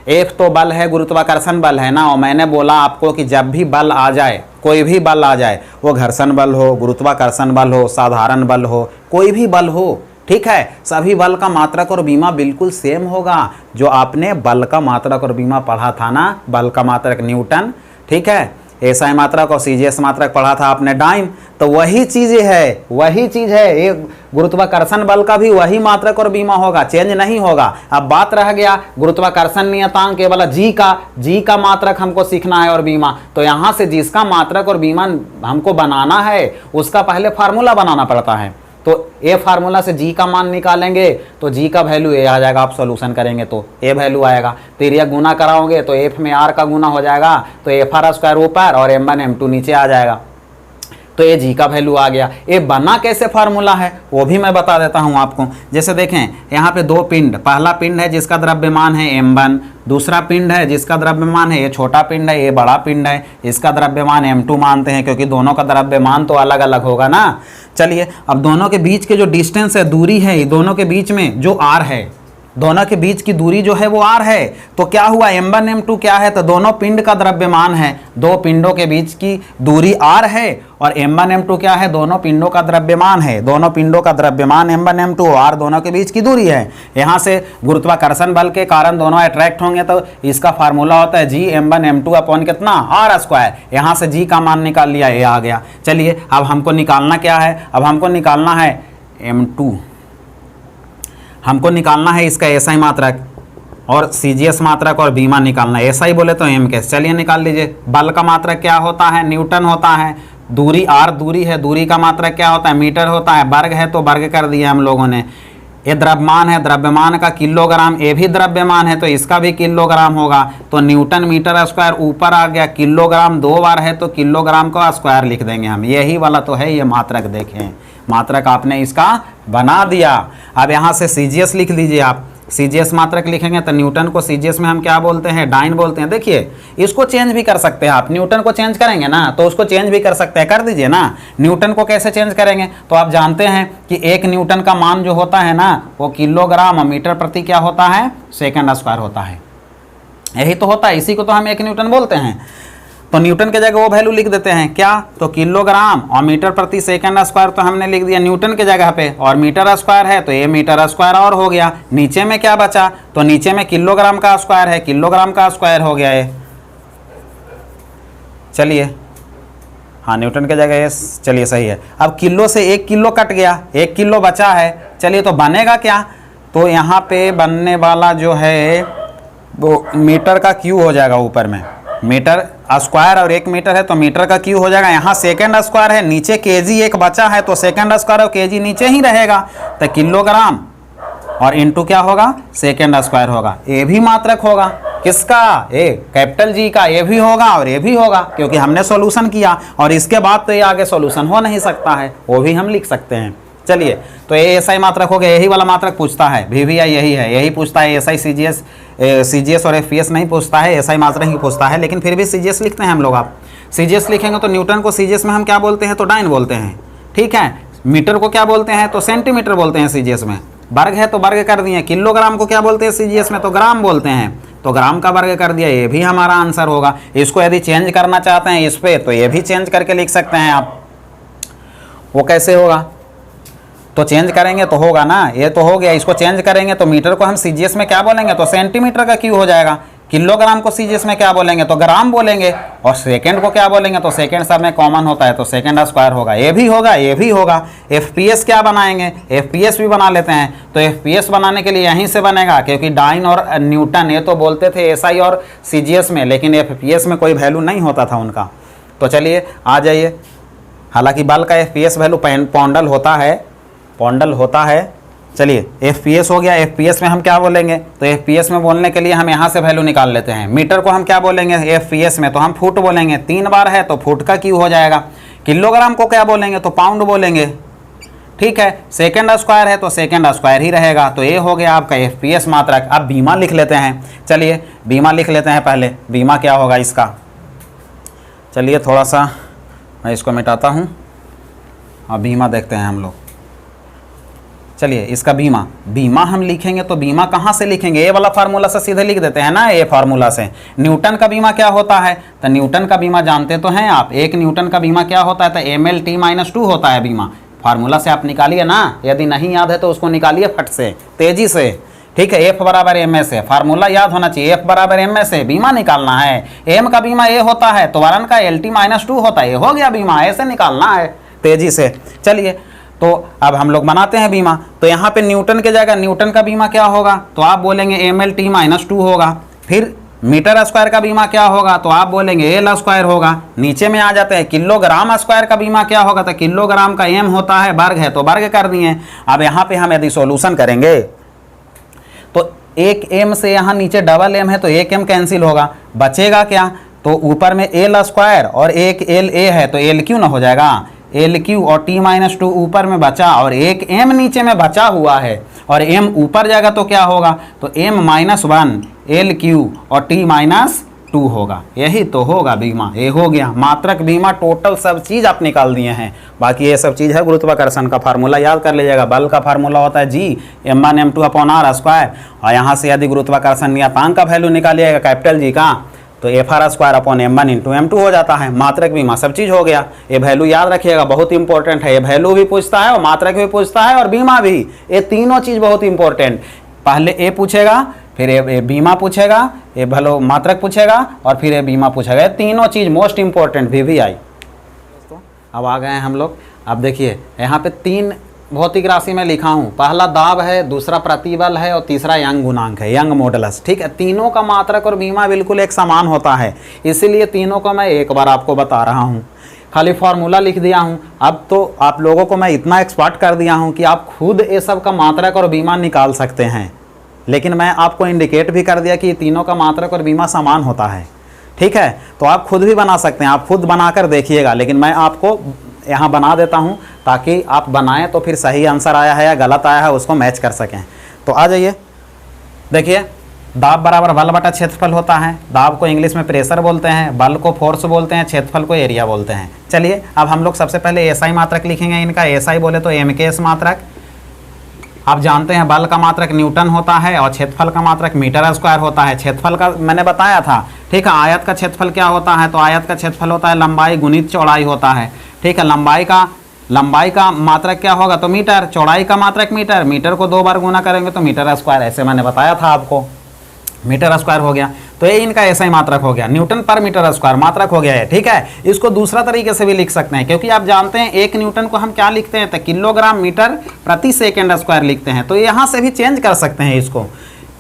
एफ तो बल है, गुरुत्वाकर्षण बल है ना। और मैंने बोला आपको कि जब भी बल आ जाए, कोई भी बल आ जाए, वो घर्षण बल हो, गुरुत्वाकर्षण बल हो, साधारण बल हो, कोई भी बल हो, ठीक है, सभी बल का मात्रक और बीमा बिल्कुल सेम होगा। जो आपने बल का मात्रक और बीमा पढ़ा था ना, बल का मात्रक न्यूटन, ठीक है, एसआई मात्रक और सीजीएस मात्रक पढ़ा था आपने डाइम, तो वही चीज़ है, वही चीज़ है। ये गुरुत्वाकर्षण बल का भी वही मात्रक और बीमा होगा, चेंज नहीं होगा। अब बात रह गया गुरुत्वाकर्षण नियतांक केवल जी का मात्रक हमको सीखना है और बीमा, तो यहाँ से जिसका मात्रक और बीमा हमको बनाना है उसका पहले फार्मूला बनाना पड़ता है। तो ए फार्मूला से जी का मान निकालेंगे तो जी का वैल्यू ए आ जाएगा। आप सॉल्यूशन करेंगे तो ए वैल्यू आएगा। तो एरिया गुना कराओगे तो एफ में आर का गुना हो जाएगा, तो एफ आर स्क्वायर ऊपर और m1 m2 नीचे आ जाएगा। तो ये जी का वैल्यू आ गया। ये बना कैसे फार्मूला है वो भी मैं बता देता हूँ आपको। जैसे देखें यहाँ पे दो पिंड, पहला पिंड है जिसका द्रव्यमान है m1, दूसरा पिंड है जिसका द्रव्यमान है, ये छोटा पिंड है, ये बड़ा पिंड है, इसका द्रव्यमान m2 मानते हैं क्योंकि दोनों का द्रव्यमान तो अलग अलग होगा ना। चलिए अब दोनों के बीच के जो डिस्टेंस है, दूरी है, दोनों के बीच में जो r है, दोनों के बीच की दूरी जो है वो r है। तो क्या हुआ, m1 m2 क्या है, तो दोनों पिंड का द्रव्यमान है, दो पिंडों के बीच की दूरी r है, और m1 m2 क्या है, दोनों पिंडों का द्रव्यमान है, दोनों पिंडों का द्रव्यमान m1 m2 r दोनों के बीच की दूरी है। यहाँ से गुरुत्वाकर्षण बल के कारण दोनों अट्रैक्ट होंगे, तो इसका फार्मूला होता है जी m1 m2 अपॉन कितना, r स्क्वायर। यहाँ से जी का मान निकाल लिया, ये आ गया। चलिए अब हमको निकालना क्या है, अब हमको निकालना है m2, हमको निकालना है इसका एसआई मात्रक और सीजीएस मात्रक और बीमा निकालना है। एसआई बोले तो एम के, चलिए निकाल लीजिए। बल का मात्रक क्या होता है, न्यूटन होता है। दूरी आर दूरी है, दूरी का मात्रक क्या होता है, मीटर होता है। वर्ग है तो वर्ग कर दिया हम लोगों ने। ये द्रव्यमान है, द्रव्यमान का किलोग्राम, ये भी द्रव्यमान है तो इसका भी किलोग्राम होगा। तो न्यूटन मीटर स्क्वायर ऊपर आ गया, किलोग्राम दो बार है तो किलोग्राम का स्क्वायर लिख देंगे हम। यही वाला तो है ये मात्रक, देखें मात्रक आपने इसका बना दिया। अब यहाँ से सीजीएस लिख लीजिए आप। सीजीएस मात्रक लिखेंगे तो न्यूटन को सीजीएस में हम क्या बोलते हैं, डाइन बोलते हैं। देखिए इसको चेंज भी कर सकते हैं आप, न्यूटन को चेंज करेंगे ना तो उसको चेंज भी कर सकते हैं, कर दीजिए ना। न्यूटन को कैसे चेंज करेंगे, तो आप जानते हैं कि एक न्यूटन का मान जो होता है ना वो किलोग्राम मीटर प्रति क्या होता है, सेकंड स्क्वायर होता है। यही तो होता है, इसी को तो हम एक न्यूटन बोलते हैं। तो न्यूटन के जगह वो वैल्यू लिख देते हैं क्या, तो किलोग्राम और मीटर प्रति सेकंड स्क्वायर तो हमने लिख दिया न्यूटन के जगह पे, और मीटर स्क्वायर है तो ये मीटर स्क्वायर और हो गया। नीचे में क्या बचा, तो नीचे में किलोग्राम का स्क्वायर है, किलोग्राम का स्क्वायर हो गया ये। चलिए हाँ न्यूटन के जगह ये, चलिए सही है। अब किलो से 1 किलो कट गया, 1 किलो बचा है। चलिए तो बनेगा क्या, तो यहाँ पे बनने वाला जो है वो मीटर का क्यू हो जाएगा, ऊपर में मीटर स्क्वायर और 1 मीटर है तो मीटर का क्यू हो जाएगा। यहाँ सेकंड स्क्वायर है, नीचे केजी एक बचा है तो सेकंड स्क्वायर और केजी नीचे ही रहेगा, तो किलोग्राम और इनटू क्या होगा, सेकंड स्क्वायर होगा। ये भी मात्रक होगा किसका, ए कैपिटल जी का, ये भी होगा और ये भी होगा क्योंकि हमने सॉल्यूशन किया। और इसके बाद तो ये आगे सॉल्यूशन हो नहीं सकता है, वो भी हम लिख सकते हैं। चलिए तो ये एसआई मात्रक हो गया, यही वाला मात्रक पूछता है, वीवीआई यही है, यही पूछता है। एसआई सीजीएस और एफपीएस नहीं पूछता है, एसआई मात्रक ही पूछता है, लेकिन फिर भी सीजीएस लिखते हैं हम लोग। आप सीजीएस लिखेंगे तो न्यूटन को सीजीएस में हम क्या बोलते हैं, तो डाइन बोलते हैं, ठीक है। मीटर को क्या बोलते हैं, तो सेंटीमीटर बोलते हैं सीजीएस में। वर्ग है तो वर्ग कर दिए। किलोग्राम को क्या बोलते हैं सीजीएस में, तो ग्राम बोलते हैं, तो ग्राम का वर्ग कर दिया। ये भी हमारा आंसर होगा। इसको यदि चेंज करना चाहते हैं इस पे तो ये भी चेंज करके लिख सकते हैं आप। वो कैसे होगा, तो चेंज करेंगे तो होगा ना, ये तो हो गया। इसको चेंज करेंगे तो मीटर को हम सीजीएस में क्या बोलेंगे, तो सेंटीमीटर का क्यू हो जाएगा। किलोग्राम को सीजीएस में क्या बोलेंगे, तो ग्राम बोलेंगे। और सेकंड को क्या बोलेंगे, तो सेकंड सब में कॉमन होता है तो सेकंड स्क्वायर होगा। ये भी होगा, ये भी होगा। एफपीएस क्या बनाएंगे, एफपीएस भी बना लेते हैं। तो एफपीएस बनाने के लिए यहीं से बनेगा, क्योंकि डाइन और न्यूटन ये तो बोलते थे एसआई और सीजीएस में, लेकिन एफपीएस में कोई वैल्यू नहीं होता था उनका। तो चलिए आ जाइए। हालांकि बल का एफपीएस वैल्यू पौंडल होता है, पौंडल होता है। चलिए एफपीएस हो गया। एफपीएस में हम क्या बोलेंगे, तो एफपीएस में बोलने के लिए हम यहाँ से वैल्यू निकाल लेते हैं। मीटर को हम क्या बोलेंगे एफपीएस में, तो हम फुट बोलेंगे। 3 बार है तो फुट का क्यू हो जाएगा। किलोग्राम को क्या बोलेंगे, तो पाउंड बोलेंगे, ठीक है। सेकंड स्क्वायर है तो सेकंड स्क्वायर ही रहेगा। तो ये हो गया आपका एफपीएस मात्रक। अब बीमा लिख लेते हैं। चलिए बीमा लिख लेते हैं पहले। बीमा क्या होगा इसका, चलिए थोड़ा सा मैं इसको मिटाता हूँ। अब बीमा देखते हैं हम लोग। चलिए इसका बीमा, बीमा हम लिखेंगे तो बीमा कहाँ से लिखेंगे, ये वाला फार्मूला से सीधे लिख देते हैं ना, ये फार्मूला से। न्यूटन का बीमा क्या होता है, तो न्यूटन का बीमा जानते तो हैं आप। 1 न्यूटन का बीमा क्या होता है, तो mlt-2 होता है बीमा। फार्मूला से आप निकालिए ना, यदि नहीं याद है तो उसको निकालिए फट से, तेजी से, ठीक है। F बराबर MS है, फार्मूला याद होना चाहिए। F बराबर MS है, बीमा निकालना है। M का बीमा ये होता है तो वरन का LT-2 होता है, ये हो गया बीमा। ऐसे निकालना है तेजी से। चलिए तो अब हम लोग बनाते हैं बीमा। तो यहाँ पे न्यूटन के जगह न्यूटन का बीमा क्या होगा, तो आप बोलेंगे mlt-2 होगा। फिर मीटर स्क्वायर का बीमा क्या होगा, तो आप बोलेंगे एल स्क्वायर होगा। नीचे में आ जाते हैं, किलोग्राम स्क्वायर का बीमा क्या होगा, तो किलोग्राम का एम होता है, वर्ग है तो वर्ग कर दिए। अब यहाँ पे हम यदि सॉल्यूशन करेंगे तो एक एम से यहाँ नीचे डबल एम है तो एक एम कैंसिल होगा, बचेगा क्या, तो ऊपर में एल स्क्वायर और एक एल ए है तो एल क्यू ना हो जाएगा, एल क्यू और t-2 ऊपर में बचा और एक m नीचे में बचा हुआ है और m ऊपर जाएगा तो क्या होगा, तो m-1 एल क्यू और t-2 होगा। यही तो होगा बीमा, ये हो गया मात्रक बीमा। टोटल सब चीज़ आप निकाल दिए हैं, बाकी ये सब चीज़ है गुरुत्वाकर्षण का फार्मूला याद कर लीजिएगा। बल का फार्मूला होता है G m1m2/r², और यहाँ से यदि गुरुत्वाकर्षण नियतांक का वैल्यू निकालिएगा कैपिटल G का, तो Fr²/m1 × m2 हो जाता है। मात्रक बीमा सब चीज़ हो गया। ये वैल्यू याद रखिएगा, बहुत इंपॉर्टेंट है। ये वैल्यू भी पूछता है और मात्रक भी पूछता है और बीमा भी, ये तीनों चीज़ बहुत इंपॉर्टेंट। पहले ए पूछेगा, फिर ये बीमा पूछेगा, ये भलो मात्रक पूछेगा और फिर ये बीमा पूछेगा। ये तीनों चीज़ मोस्ट इंपॉर्टेंट VVI। दोस्तों अब आ गए हैं हम लोग। अब देखिए यहाँ पे 3 भौतिक राशि में लिखा हूँ, पहला दाब है, दूसरा प्रतिबल है और तीसरा यंग गुणांक है, यंग मॉडुलस। ठीक है, तीनों का मात्रक और बीमा बिल्कुल एक समान होता है, इसीलिए तीनों को मैं एक बार आपको बता रहा हूँ। खाली फार्मूला लिख दिया हूँ। अब तो आप लोगों को मैं इतना एक्सपर्ट कर दिया हूँ कि आप खुद ये सब का मात्रक और बीमा निकाल सकते हैं, लेकिन मैं आपको इंडिकेट भी कर दिया कि तीनों का मात्रक और बीमा समान होता है। ठीक है, तो आप खुद भी बना सकते हैं, आप खुद बनाकर देखिएगा, लेकिन मैं आपको यहाँ बना देता हूँ ताकि आप बनाएं तो फिर सही आंसर आया है या गलत आया है उसको मैच कर सकें। तो आ जाइए, देखिए दाब बराबर बल बटा क्षेत्रफल होता है। दाब को इंग्लिश में प्रेशर बोलते हैं, बल को फोर्स बोलते हैं, क्षेत्रफल को एरिया बोलते हैं। चलिए अब हम लोग सबसे पहले SI मात्रक लिखेंगे। इनका SI बोले तो MKS मात्रक। आप जानते हैं बल का मात्रक न्यूटन होता है और क्षेत्रफल का मात्रक मीटर स्क्वायर होता है। क्षेत्रफल का मैंने बताया था। ठीक है, आयत का क्षेत्रफल क्या होता है, तो आयत का क्षेत्रफल होता है लंबाई गुणित चौड़ाई होता है। ठीक है, लंबाई का मात्रक क्या होगा, तो मीटर, चौड़ाई का मात्रक मीटर, मीटर को 2 बार गुना करेंगे तो मीटर स्क्वायर, ऐसे मैंने बताया था आपको, मीटर स्क्वायर हो गया। तो ये इनका SI मात्रक हो गया, न्यूटन पर मीटर स्क्वायर मात्रक हो गया है। ठीक है, इसको दूसरा तरीके से भी लिख सकते हैं, क्योंकि आप जानते हैं 1 न्यूटन को हम क्या लिखते हैं, तो किलोग्राम मीटर प्रति सेकेंड स्क्वायर लिखते हैं। तो यहाँ से भी चेंज कर सकते हैं, इसको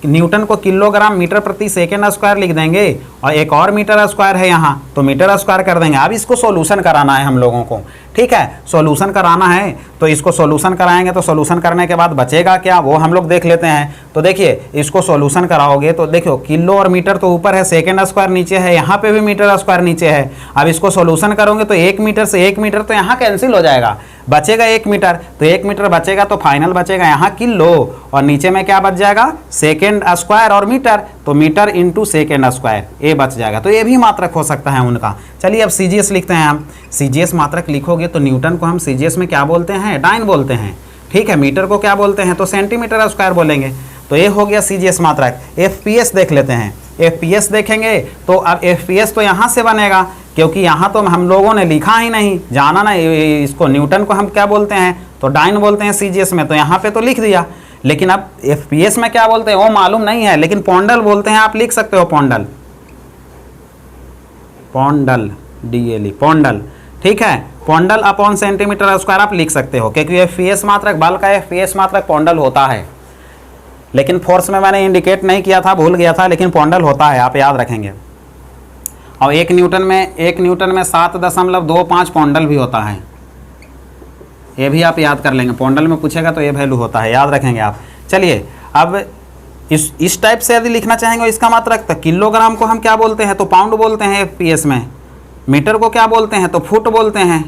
न्यूटन को किलोग्राम मीटर प्रति सेकेंड स्क्वायर लिख देंगे और एक और मीटर स्क्वायर है यहाँ, तो मीटर स्क्वायर कर देंगे। अब इसको सॉल्यूशन कराना है हम लोगों को। ठीक है, सॉल्यूशन कराना है तो इसको सॉल्यूशन कराएंगे, तो सॉल्यूशन करने के बाद बचेगा क्या वो हम लोग देख लेते हैं। तो देखिए इसको सॉल्यूशन कराओगे तो देखो किलो और मीटर तो ऊपर है, सेकेंड स्क्वायर नीचे है, यहाँ पे भी मीटर स्क्वायर नीचे है। अब इसको सॉल्यूशन करोगे तो 1 मीटर से 1 मीटर तो यहाँ कैंसिल हो जाएगा, बचेगा 1 मीटर, तो 1 मीटर बचेगा तो फाइनल बचेगा यहाँ किलो और नीचे में क्या बच जाएगा, सेकेंड स्क्वायर और मीटर, तो मीटर इंटू सेकेंड स्क्वायर ये बच जाएगा। तो ये भी मात्रक हो सकता है उनका। चलिए अब CGS लिखते हैं हम। CGS मात्रक लिखोगे तो न्यूटन को हम CGS में क्या बोलते हैं, डाइन बोलते हैं। ठीक है, मीटर को क्या बोलते हैं, तो सेंटीमीटर स्क्वायर बोलेंगे। तो ये हो गया CGS मात्रक। FPS देख लेते हैं। FPS देखेंगे तो अब FPS तो यहाँ से बनेगा, क्योंकि यहाँ तो हम लोगों ने लिखा ही नहीं, जाना ना इसको, न्यूटन को हम क्या बोलते हैं, तो डाइन बोलते हैं CGS में, तो यहाँ पे तो लिख दिया। लेकिन अब FPS में क्या बोलते हैं वो मालूम नहीं है, लेकिन पॉन्डल बोलते हैं, आप लिख सकते हो पॉन्डल, पॉन्डल DLE पॉन्डल। ठीक है, पॉन्डल अपॉन सेंटीमीटर स्क्वायर आप लिख सकते हो, क्योंकि FPS मात्रक, बल का FPS मात्रक पॉन्डल होता है। लेकिन फोर्स में मैंने इंडिकेट नहीं किया था, भूल गया था, लेकिन पॉन्डल होता है, आप याद रखेंगे। और 1 न्यूटन में 7.25 पॉन्डल भी होता है, ये भी आप याद कर लेंगे। पॉन्डल में पूछेगा तो ये वैल्यू होता है, याद रखेंगे आप। चलिए अब इस टाइप से यदि लिखना चाहेंगे इसका मात्रक, तो किलोग्राम को हम क्या बोलते हैं, तो पाउंड बोलते हैं FPS में, मीटर को क्या बोलते हैं, तो फुट बोलते हैं।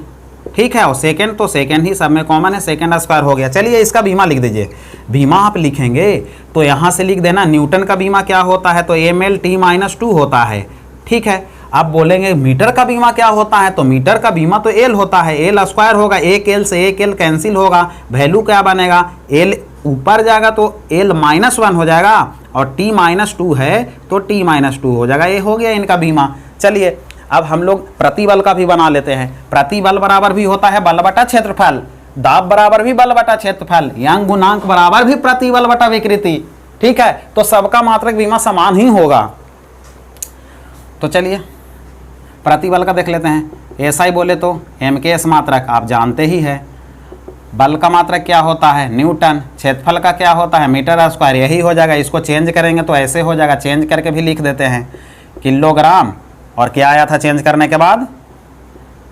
ठीक है, और सेकेंड तो सेकेंड ही सब में कॉमन है, सेकेंड स्क्वायर हो गया। चलिए इसका बीमा लिख दीजिए। बीमा आप लिखेंगे तो यहाँ से लिख देना, न्यूटन का बीमा क्या होता है, तो mL/t-2 होता है। ठीक है, आप बोलेंगे मीटर का बीमा क्या होता है, तो मीटर का बीमा तो L होता है, L स्क्वायर होगा, 1 L से 1 L कैंसिल होगा, वैल्यू क्या बनेगा, L ऊपर जाएगा तो L-1 हो जाएगा और T-2 है तो T-2 हो जाएगा। ये हो गया इनका बीमा। चलिए अब हम लोग प्रतिबल का भी बना लेते हैं। प्रतिबल बराबर भी होता है बल बटा क्षेत्रफल, दाब बराबर भी बल बटा क्षेत्रफल, यंग गुणांक बराबर भी प्रतिबल बटा विकृति। ठीक है, तो सबका मात्रक बीमा समान ही होगा। तो चलिए प्रतिबल का देख लेते हैं। SI बोले तो MKS मात्रक आप जानते ही है, बल का मात्रक क्या होता है, न्यूटन। क्षेत्रफल का क्या होता है, मीटर स्क्वायर। यही हो जाएगा। इसको चेंज करेंगे तो ऐसे हो जाएगा, चेंज करके भी लिख देते हैं किलोग्राम, और क्या आया था चेंज करने के बाद,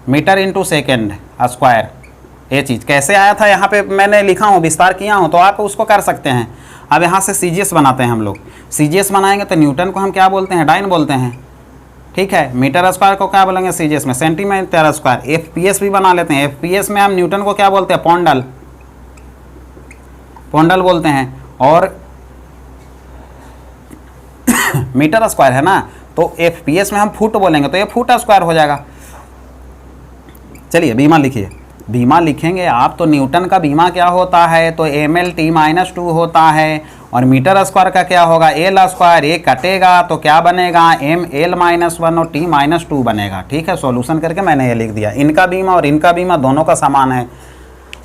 मीटर इंटू सेकेंड स्क्वायर। ये चीज़ कैसे आया था यहाँ पे मैंने लिखा हूँ, विस्तार किया हूँ, तो आप उसको कर सकते हैं। अब यहाँ से सीजीएस बनाते हैं हम लोग। सीजीएस बनाएंगे तो न्यूटन को हम क्या बोलते हैं, डाइन बोलते हैं, ठीक है। मीटर स्क्वायर को क्या बोलेंगे सीजीएस में, सेंटीमीटर स्क्वायर। एफपीएस भी बना लेते हैं। एफपीएस में हम न्यूटन को क्या बोलते हैं, पौंडल, पौंडल बोलते हैं। और मीटर स्क्वायर है ना, तो एफपीएस में हम फुट बोलेंगे तो ये फुट स्क्वायर हो जाएगा। चलिए बीमा लिखिए। बीमा लिखेंगे आप तो न्यूटन का बीमा क्या होता है, तो ml-2 होता है। और मीटर स्क्वायर का क्या होगा, एल स्क्वायर। ये कटेगा तो क्या बनेगा, ml-1 और t-2 बनेगा, ठीक है। सॉल्यूशन करके मैंने ये लिख दिया। इनका बीमा और इनका बीमा दोनों का समान है,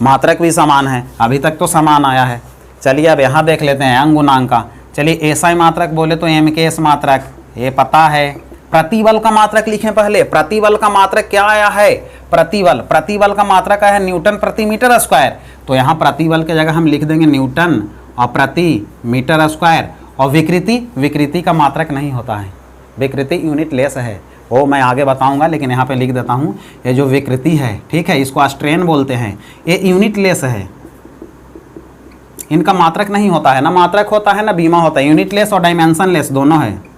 मात्रक भी समान है, अभी तक तो समान आया है। चलिए अब यहाँ देख लेते हैं अंग गुणांक का। चलिए एसआई मात्रक बोले तो एम के एस मात्रक, ये पता है। प्रतिबल का मात्रक लिखें पहले। प्रतिबल का मात्रक क्या आया है, प्रतिबल। प्रतिबल का मात्रक आया है न्यूटन प्रति मीटर स्क्वायर, तो यहाँ प्रतिबल के जगह हम लिख देंगे न्यूटन और प्रति मीटर स्क्वायर। और विकृति, विकृति का मात्रक नहीं होता है, विकृति यूनिट लेस है, वो मैं आगे बताऊंगा, लेकिन यहाँ पे लिख देता हूँ। ये जो विकृति है, ठीक है, इसको स्ट्रेन बोलते हैं, ये यूनिट लेस है, इनका मात्रक नहीं होता है, ना मात्रक होता है ना बीमा होता है। यूनिट लेस और डायमेंशन लेस दोनों है,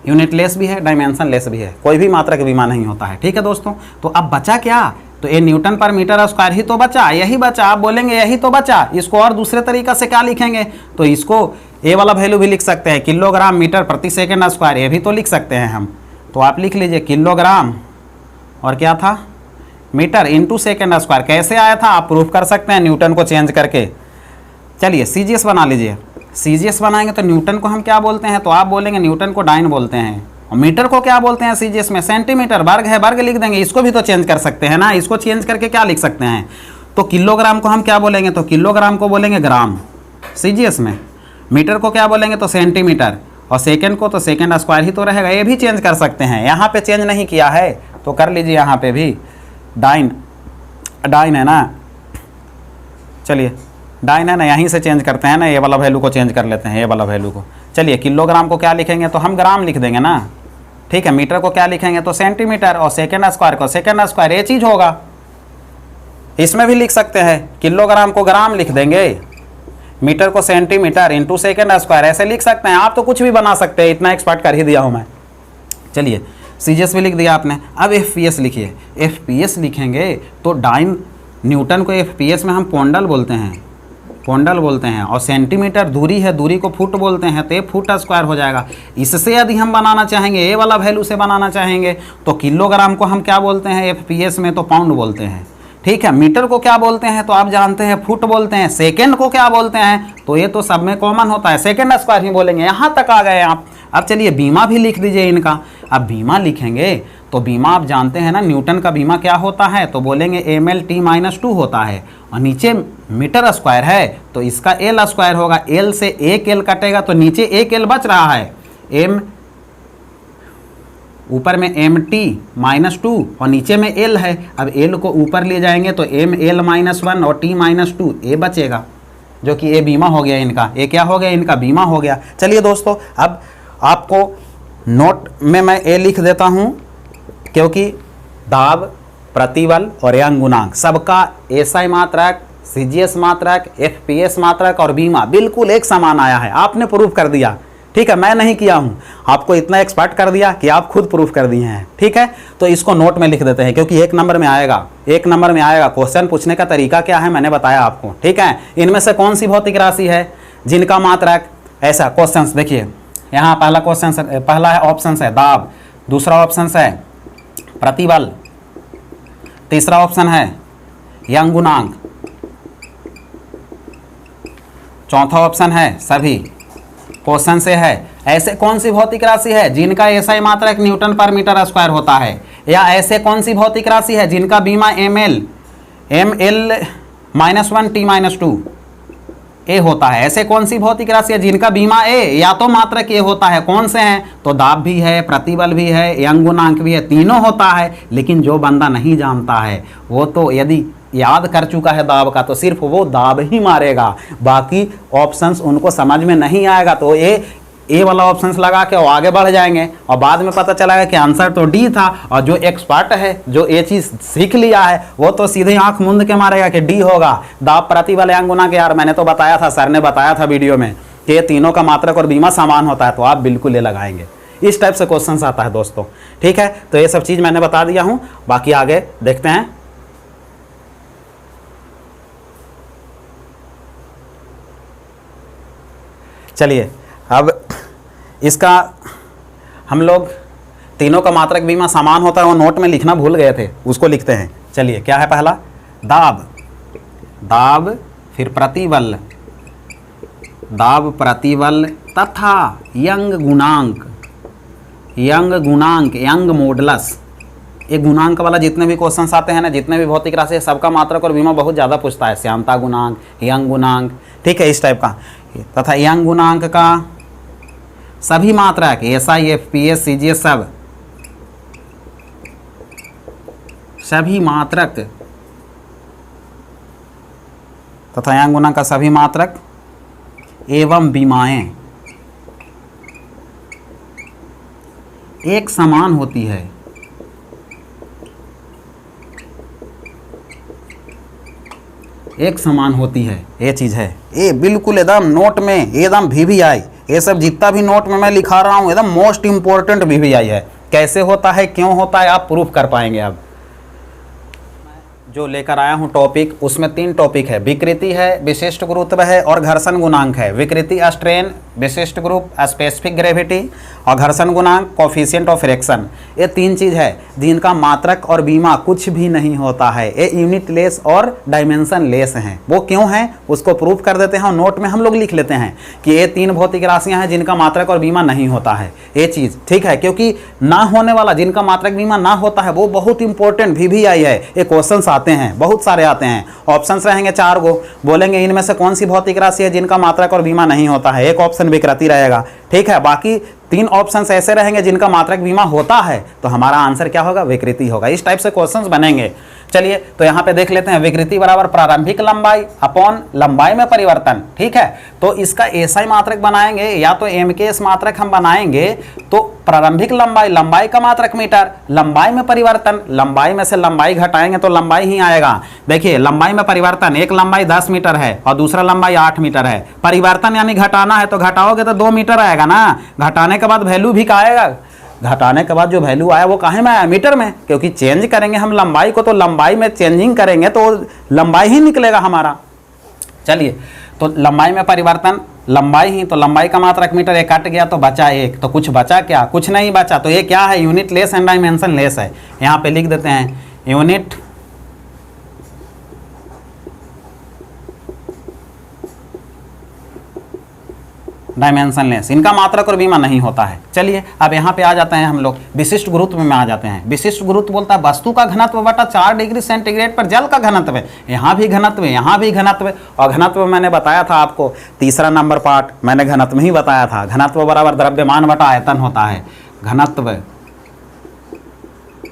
यूनिट लेस भी है, डायमेंशन लेस भी है, कोई भी मात्रक बीमा नहीं होता है, ठीक है दोस्तों। तो अब बचा क्या, तो ये न्यूटन पर मीटर स्क्वायर ही तो बचा, यही बचा। आप बोलेंगे यही तो बचा, इसको और दूसरे तरीका से क्या लिखेंगे, तो इसको ए वाला वैल्यू भी लिख सकते हैं, किलोग्राम मीटर प्रति सेकेंड स्क्वायर, ये भी तो लिख सकते हैं हम। तो आप लिख लीजिए किलोग्राम और क्या था, मीटर इंटू सेकेंड स्क्वायर। कैसे आया था आप प्रूफ कर सकते हैं न्यूटन को चेंज करके। चलिए सीजीएस बना लीजिए। सीजीएस बनाएंगे तो न्यूटन को हम क्या बोलते हैं, तो आप बोलेंगे न्यूटन को डाइन बोलते हैं। और मीटर को क्या बोलते हैं सीजीएस में, सेंटीमीटर। वर्ग है, वर्ग लिख देंगे, इसको भी तो चेंज कर सकते हैं ना, इसको चेंज करके क्या लिख सकते हैं, तो किलोग्राम को हम क्या बोलेंगे, तो किलोग्राम को बोलेंगे ग्राम सीजीएस में। मीटर को क्या बोलेंगे, तो सेंटीमीटर। और सेकेंड को तो सेकेंड स्क्वायर ही तो रहेगा, ये भी चेंज कर सकते हैं। यहाँ पे चेंज नहीं किया है तो कर लीजिए, यहाँ पे भी डाइन, डाइन है ना, चलिए डाइन है ना, यहीं से चेंज करते हैं ना, ये वाला वैल्यू को चेंज कर लेते हैं, ये वाला वैल्यू को। चलिए किलोग्राम को क्या लिखेंगे, तो हम ग्राम लिख देंगे ना, ठीक है। मीटर को क्या लिखेंगे, तो सेंटीमीटर। और सेकेंड स्क्वायर को सेकेंड स्क्वायर, ये चीज़ होगा। इसमें भी लिख सकते हैं, किलोग्राम को ग्राम लिख देंगे, मीटर को सेंटीमीटर इंटू सेकेंड स्क्वायर, ऐसे लिख सकते हैं। आप तो कुछ भी बना सकते हैं, इतना एक्सपर्ट कर ही दिया हूँ मैं। चलिए सीजीएस भी लिख दिया आपने। अब एफपीएस लिखिए। एफपीएस लिखेंगे तो डाइन, न्यूटन को एफपीएस में हम पौंडल बोलते हैं, पौंडल बोलते हैं। और सेंटीमीटर दूरी है, दूरी को फुट बोलते हैं, तो ये फुट स्क्वायर हो जाएगा। इससे यदि हम बनाना चाहेंगे, ये वाला वैल्यू से बनाना चाहेंगे, तो किलोग्राम को हम क्या बोलते हैं एफपीएस में, तो पाउंड बोलते हैं, ठीक है। मीटर को क्या बोलते हैं, तो आप जानते हैं फुट बोलते हैं। सेकेंड को क्या बोलते हैं, तो ये तो सब में कॉमन होता है, सेकेंड स्क्वायर ही बोलेंगे। यहाँ तक आ गए आप। अब चलिए बीमा भी लिख दीजिए इनका। अब बीमा लिखेंगे तो बीमा आप जानते हैं ना, न्यूटन का बीमा क्या होता है, तो बोलेंगे ml-2 होता है। और नीचे मीटर स्क्वायर है तो इसका एल स्क्वायर होगा, एल से एक एल कटेगा तो नीचे एक एल बच रहा है, एम ऊपर में mt-2 और नीचे में एल है। अब एल को ऊपर ले जाएंगे तो ml-1 और t-2 ए बचेगा, जो कि ए बीमा हो गया इनका। ए क्या हो गया, इनका बीमा हो गया। चलिए दोस्तों, अब आपको नोट में मैं ए लिख देता हूँ, क्योंकि दाब, प्रतिबल और अंग गुणांक सबका एसआई मात्रक, सीजीएस मात्रक, एफपीएस मात्रक और बीमा बिल्कुल एक समान आया है। आपने प्रूफ कर दिया, ठीक है, मैं नहीं किया हूँ, आपको इतना एक्सपर्ट कर दिया कि आप खुद प्रूफ कर दिए हैं, ठीक है। तो इसको नोट में लिख देते हैं, क्योंकि एक नंबर में आएगा, एक नंबर में आएगा। क्वेश्चन पूछने का तरीका क्या है मैंने बताया आपको, ठीक है। इनमें से कौन सी भौतिक राशि है जिनका मात्रक ऐसा, क्वेश्चन देखिए यहाँ पहला क्वेश्चन, पहला है ऑप्शन है दाब, दूसरा ऑप्शन है प्रतिबल, तीसरा ऑप्शन है अंग गुणांक, चौथा ऑप्शन है सभी। क्वेश्चन से है ऐसे कौन सी भौतिक राशि है जिनका एसआई मात्रक न्यूटन पर मीटर स्क्वायर होता है, या ऐसे कौन सी भौतिक राशि है जिनका बीमा ml-1 t-2, ए होता है। ऐसे कौन सी भौतिक राशि है जिनका बीमा ए या तो मात्रक ए होता है? कौन से हैं? तो दाब भी है, प्रतिबल भी है, यंग गुणांक भी है, तीनों होता है। लेकिन जो बंदा नहीं जानता है वो तो यदि याद कर चुका है दाब का तो सिर्फ वो दाब ही मारेगा, बाकी ऑप्शंस उनको समझ में नहीं आएगा। तो ए वाला ऑप्शंस लगा के वो आगे बढ़ जाएंगे और बाद में पता चला कि आंसर तो डी था। और जो एक्सपर्ट है, जो ये चीज़ सीख लिया है, वो तो सीधे आंख मूंद के मारेगा कि डी होगा। दाब, प्रतिबल, यंग गुणांक, यार मैंने तो बताया था, सर ने बताया था वीडियो में कि ये तीनों का मात्रक और बीमा समान होता है, तो आप बिल्कुल ये लगाएंगे। इस टाइप से क्वेश्चन आता है दोस्तों, ठीक है। तो ये सब चीज़ मैंने बता दिया हूँ, बाकी आगे देखते हैं। चलिए अब इसका हम लोग तीनों का मात्रक बीमा समान होता है, वो नोट में लिखना भूल गए थे, उसको लिखते हैं। चलिए क्या है पहला? दाब, दाब, फिर प्रतिबल, दाब, प्रतिबल तथा यंग गुणांक, यंग गुणांक, यंग मॉडुलस। ये गुणांक वाला जितने भी क्वेश्चंस आते हैं ना, जितने भी भौतिक राशि है, सबका मात्रक और बीमा बहुत ज़्यादा पूछता है। श्यामता गुणांक, यंग गुणांक, ठीक है, इस टाइप का। तथा यंग गुणांक का सभी मात्रक, SI, FPS, CGS, सभी मात्रक तथा यंग गुणांक का सभी मात्रक एवं बीमाएं एक समान होती है। एक समान होती है, ये चीज़ है। ये बिल्कुल एकदम नोट में एकदम VVI, ये सब जितना भी नोट में मैं लिखा रहा हूँ एकदम मोस्ट इंपॉर्टेंट VVI है। कैसे होता है, क्यों होता है, आप प्रूफ कर पाएंगे। अब जो लेकर आया हूँ टॉपिक, उसमें 3 टॉपिक है। विकृति है, विशिष्ट गुरुत्व है और घर्षण गुणांक है। विकृति स्ट्रेन, विशिष्ट ग्रुप स्पेसिफिक ग्रेविटी और घर्षण गुणांक कोफिशिएंट ऑफ फ्रिक्शन। ये 3 चीज़ है जिनका मात्रक और बीमा कुछ भी नहीं होता है। ये यूनिट लेस और डायमेंशन लेस हैं। वो क्यों हैं उसको प्रूफ कर देते हैं और नोट में हम लोग लिख लेते हैं कि ये 3 भौतिक राशियाँ हैं जिनका मात्रक और बीमा नहीं होता है। ये चीज़ ठीक है, क्योंकि ना होने वाला, जिनका मात्रक बीमा ना होता है, वो बहुत इंपॉर्टेंट VVI है। ये क्वेश्चन आते हैं, बहुत सारे आते हैं। ऑप्शंस रहेंगे 4 गो, बोलेंगे इनमें से कौन सी भौतिक राशि है जिनका मात्रक और बीमा नहीं होता है। एक ऑप्शन विकृति रहेगा, ठीक है। बाकी 3 ऑप्शंस ऐसे रहेंगे जिनका मात्रक बीमा होता है, तो हमारा आंसर क्या होगा? विकृति होगा। इस टाइप से क्वेश्चंस बनेंगे। चलिए तो यहाँ पे देख लेते हैं। विकृति बराबर प्रारंभिक लंबाई अपॉन लंबाई में परिवर्तन, ठीक है। तो इसका SI मात्रक बनाएंगे या तो MKS मात्रक हम बनाएंगे, तो प्रारंभिक लंबाई, लंबाई का मात्रक मीटर, लंबाई में परिवर्तन, लंबाई में से लंबाई घटाएंगे तो लंबाई ही आएगा। देखिए लंबाई में परिवर्तन, एक लंबाई 10 मीटर है और दूसरा लंबाई 8 मीटर है। परिवर्तन यानी घटाना है, तो घटाओगे तो 2 मीटर आएगा ना। घटाने के बाद वैल्यू भी का आएगा, घटाने के बाद जो वैल्यू आया वो काहे में आया? मीटर में, क्योंकि चेंज करेंगे हम लंबाई को, तो लंबाई में चेंजिंग करेंगे तो लंबाई ही निकलेगा हमारा। चलिए तो लंबाई में परिवर्तन, लंबाई ही, तो लंबाई का मात्रक मीटर, एक कट गया तो बचा 1, तो कुछ बचा क्या? कुछ नहीं बचा। तो ये क्या है? Unit less and dimension less है। यहाँ पे लिख देते हैं यूनिट डायमेंशन लेस, इनका मात्रक और बीमा नहीं होता है। चलिए अब यहाँ पे आ जाते हैं हम लोग विशिष्ट गुरुत्व में आ जाते हैं। विशिष्ट गुरुत्व बोलता है वस्तु का घनत्व बटा 4 डिग्री सेंटीग्रेड पर जल का घनत्व है। यहाँ भी घनत्व, यहाँ भी घनत्व, और घनत्व मैंने बताया था आपको, तीसरा नंबर पार्ट मैंने घनत्व ही बताया था। घनत्व बराबर द्रव्यमान बटा आयतन होता है। घनत्व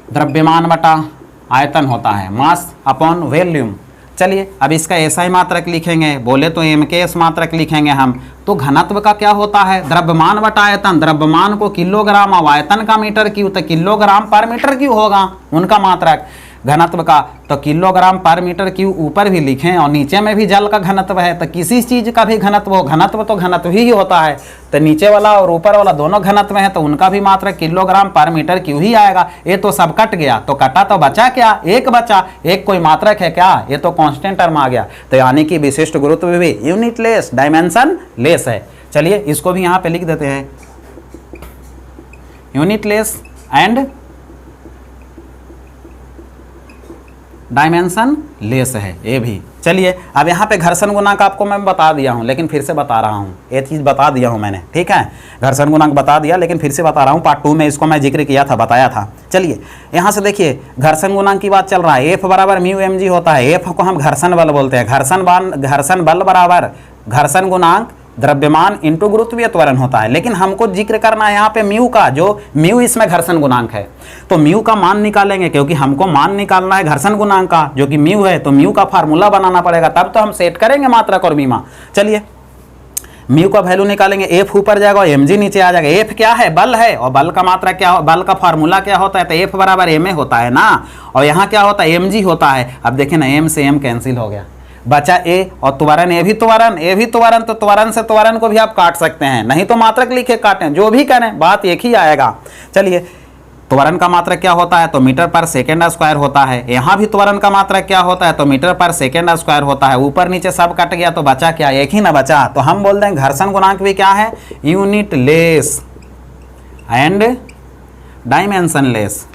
द्रव्यमान बटा आयतन होता है, मास अपॉन वॉल्यूम। चलिए अब इसका SI मात्रक लिखेंगे, बोले तो MKS मात्रक लिखेंगे हम। तो घनत्व का क्या होता है? द्रव्यमान बटा आयतन। द्रव्यमान को किलोग्राम और आयतन का मीटर क्यूब, तो किलोग्राम पर मीटर क्यूब होगा उनका मात्रक घनत्व का। तो किलोग्राम पर मीटर क्यूब ऊपर भी लिखें और नीचे में भी जल का घनत्व है। तो किसी चीज़ का भी घनत्व हो, घनत्व तो घनत्व ही होता है। तो नीचे वाला और ऊपर वाला दोनों घनत्व है, तो उनका भी मात्रक किलोग्राम पर मीटर क्यूब ही आएगा। ये तो सब कट गया, तो कटा तो बचा क्या? एक बचा। एक कोई मात्रक है क्या? ये तो कांस्टेंट टर्म आ गया। तो यानी कि विशिष्ट गुरुत्व भी यूनिट लेस डायमेंशन लेस है। चलिए इसको भी यहाँ पे लिख देते हैं, unit less and dimension less है ये भी। चलिए अब यहाँ पे घर्षण गुणांक आपको मैं बता दिया हूँ, लेकिन फिर से बता रहा हूँ, ये चीज़ बता दिया हूँ मैंने, ठीक है। घर्षण गुणांक बता दिया, लेकिन फिर से बता रहा हूँ, पार्ट 2 में इसको मैं जिक्र किया था, बताया था। चलिए यहाँ से देखिए घर्षण गुणांक की बात चल रहा है। F बराबर μmg होता है। F को हम घर्षण बल बोलते हैं। घर्षण बल बराबर घर्षण गुणांक द्रव्यमान इंटू गुरुत्वीय त्वरण होता है, लेकिन हमको जिक्र करना है यहाँ पे म्यू का, जो म्यू इसमें घर्षण गुणांक है। तो म्यू का मान निकालेंगे, क्योंकि हमको मान निकालना है घर्षण गुणांक का जो कि म्यू है, तो म्यू का फार्मूला बनाना पड़ेगा, तब तो हम सेट करेंगे मात्रक और बीमा। चलिए म्यू का वैल्यू निकालेंगे, एफ ऊपर जाएगा और mg नीचे आ जाएगा। एफ क्या है? बल है, और बल का मात्रा क्या हो, बल का फार्मूला क्या होता है? तो एफ बराबर ma होता है ना, और यहाँ क्या होता है? mg होता है। अब देखिए ना, m से m कैंसिल हो गया, बचा a, और त्वरण ए भी त्वरण, तो त्वरण से त्वरण को भी आप काट सकते हैं, नहीं तो मात्रक लिखे काटें, जो भी करें बात एक ही आएगा। चलिए त्वरण का मात्रक क्या होता है? तो मीटर पर सेकेंड स्क्वायर होता है। यहाँ भी त्वरण का मात्रक क्या होता है? तो मीटर पर सेकेंड स्क्वायर होता है। ऊपर नीचे सब कट गया तो बचा क्या? एक ही ना बचा, तो हम बोल दें घर्षण गुणांक भी क्या है? Unit less and dimension less.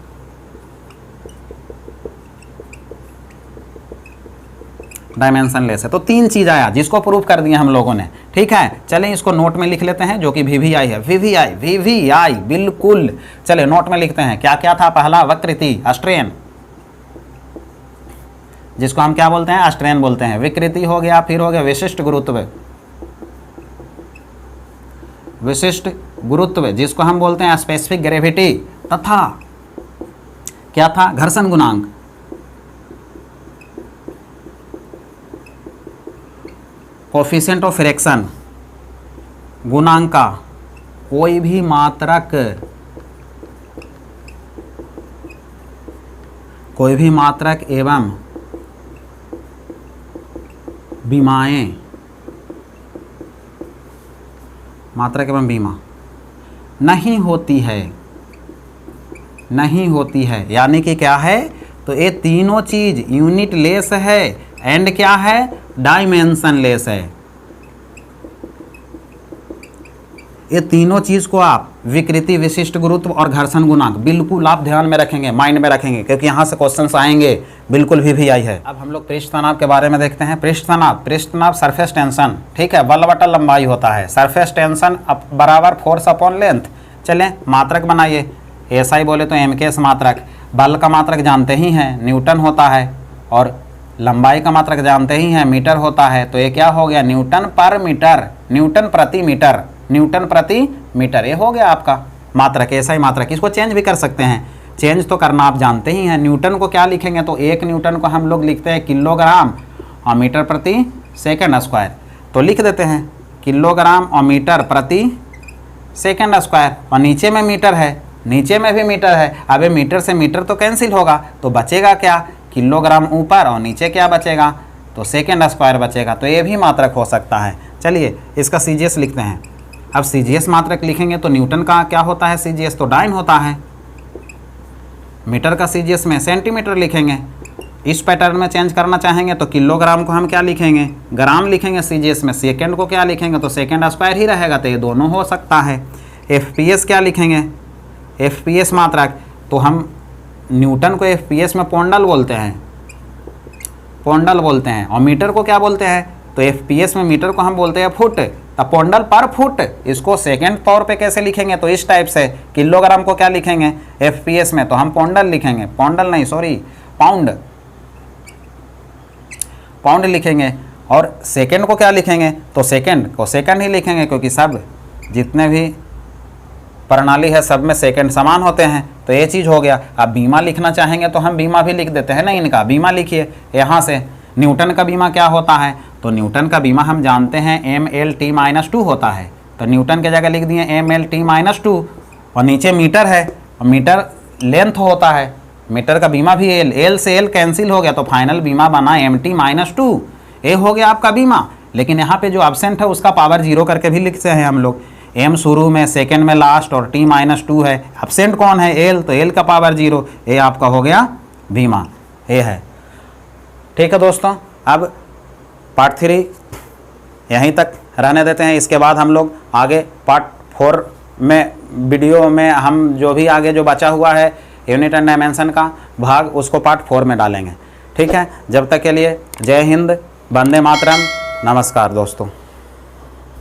Dimension less है। तो तीन चीज आया जिसको प्रूफ कर दिया हम लोगों ने, ठीक है। चलें इसको नोट में लिख लेते हैं, जो कि VVI है। VVI बिल्कुल। चले नोट में लिखते हैं, क्या क्या था? पहला वक्रिति अस्ट्रेन, जिसको हम क्या बोलते हैं? अस्ट्रेन बोलते हैं। विकृति हो गया, फिर हो गया विशिष्ट गुरुत्व, विशिष्ट गुरुत्व जिसको हम बोलते हैं स्पेसिफिक ग्रेविटी, तथा क्या था? घर्षण गुणांक। कोफिशिएंट ऑफ फ्रैक्शन, गुणांक का कोई भी मात्रक, कोई भी मात्रक एवं बीमाएं, मात्रक एवं बीमा नहीं होती है, नहीं होती है। यानी कि क्या है? तो ये तीनों चीज यूनिट लेस है एंड क्या है? डायमेंशन लेस है। ये तीनों चीज को आप विकृति, विशिष्ट गुरुत्व और घर्षण गुणांक बिल्कुल आप ध्यान में रखेंगे, माइंड में रखेंगे, क्योंकि यहां से क्वेश्चंस आएंगे, बिल्कुल VVI है। अब हम लोग पृष्ठ तनाव के बारे में देखते हैं। पृष्ठ तनाव सरफेस टेंशन, ठीक है, बल बटा लंबाई होता है। सरफेस टेंशन बराबर फोर्स अपॉन लेंथ। चलें मात्रक बनाइए, SI बोले तो MKS मात्रक। बल का मात्रक जानते ही हैं, न्यूटन होता है, और लंबाई का मात्रक जानते ही हैं, मीटर होता है। तो ये क्या हो गया? न्यूटन पर मीटर, न्यूटन प्रति मीटर, न्यूटन प्रति मीटर। ये हो गया आपका मात्रक, SI मात्रक। इसको चेंज भी कर सकते हैं, चेंज तो करना आप जानते ही हैं। न्यूटन को क्या लिखेंगे? तो 1 न्यूटन को हम लोग लिखते हैं किलोग्राम और मीटर प्रति सेकेंड स्क्वायर। तो लिख देते हैं किलोग्राम और मीटर प्रति सेकेंड स्क्वायर, और नीचे में मीटर है, नीचे में भी मीटर है। अब ये मीटर से मीटर तो कैंसिल होगा, तो बचेगा क्या? किलोग्राम ऊपर और नीचे क्या बचेगा? तो सेकेंड स्क्वायर बचेगा। तो ये भी मात्रक हो सकता है। चलिए इसका CGS लिखते हैं। अब CGS मात्रक लिखेंगे तो न्यूटन का क्या होता है? CGS तो डाइन होता है। मीटर का CGS में सेंटीमीटर लिखेंगे। इस पैटर्न में चेंज करना चाहेंगे तो किलोग्राम को हम क्या लिखेंगे? ग्राम लिखेंगे CGS में। सेकेंड को क्या लिखेंगे? तो सेकेंड स्क्वायर ही रहेगा, तो ये दोनों हो सकता है। FPS क्या लिखेंगे? FPS मात्रक तो हम न्यूटन को FPS में पौंडल बोलते हैं, पौंडल बोलते हैं। और मीटर को क्या बोलते हैं? तो FPS में मीटर को हम बोलते हैं फुट। तब पौंडल पर फुट, इसको सेकेंड तौर पे कैसे लिखेंगे? तो इस टाइप से। किलोग्राम को क्या लिखेंगे FPS में? तो हम पौंडल लिखेंगे, पौंडल नहीं सॉरी पाउंड, पाउंड लिखेंगे। और सेकेंड को क्या लिखेंगे? तो सेकेंड को सेकेंड ही लिखेंगे, क्योंकि सब जितने भी प्रणाली है सब में सेकंड समान होते हैं। तो ये चीज़ हो गया। अब बीमा लिखना चाहेंगे तो हम बीमा भी लिख देते हैं ना, इनका बीमा लिखिए यहाँ से। न्यूटन का बीमा क्या होता है? तो न्यूटन का बीमा हम जानते हैं MLT-2 होता है। तो न्यूटन के जगह लिख दिए MLT-2, और नीचे मीटर है, और मीटर लेंथ होता है। मीटर का बीमा भी L से L कैंसिल हो गया, तो फाइनल बीमा बना MT-2। ये हो गया आपका बीमा। लेकिन यहाँ पे जो एब्सेंट है उसका पावर 0 करके भी लिखते हैं हम लोग। M शुरू में, सेकेंड में लास्ट, और T-2 है। एब्सेंट कौन है? L, तो L का पावर 0। ये आपका हो गया बीमा, ये है। ठीक है दोस्तों, अब पार्ट 3 यहीं तक रहने देते हैं। इसके बाद हम लोग आगे पार्ट 4 में वीडियो में हम जो भी आगे जो बचा हुआ है यूनिट एंड डायमेंशन का भाग, उसको पार्ट 4 में डालेंगे। ठीक है, जब तक के लिए जय हिंद, वंदे मातरम, नमस्कार दोस्तों।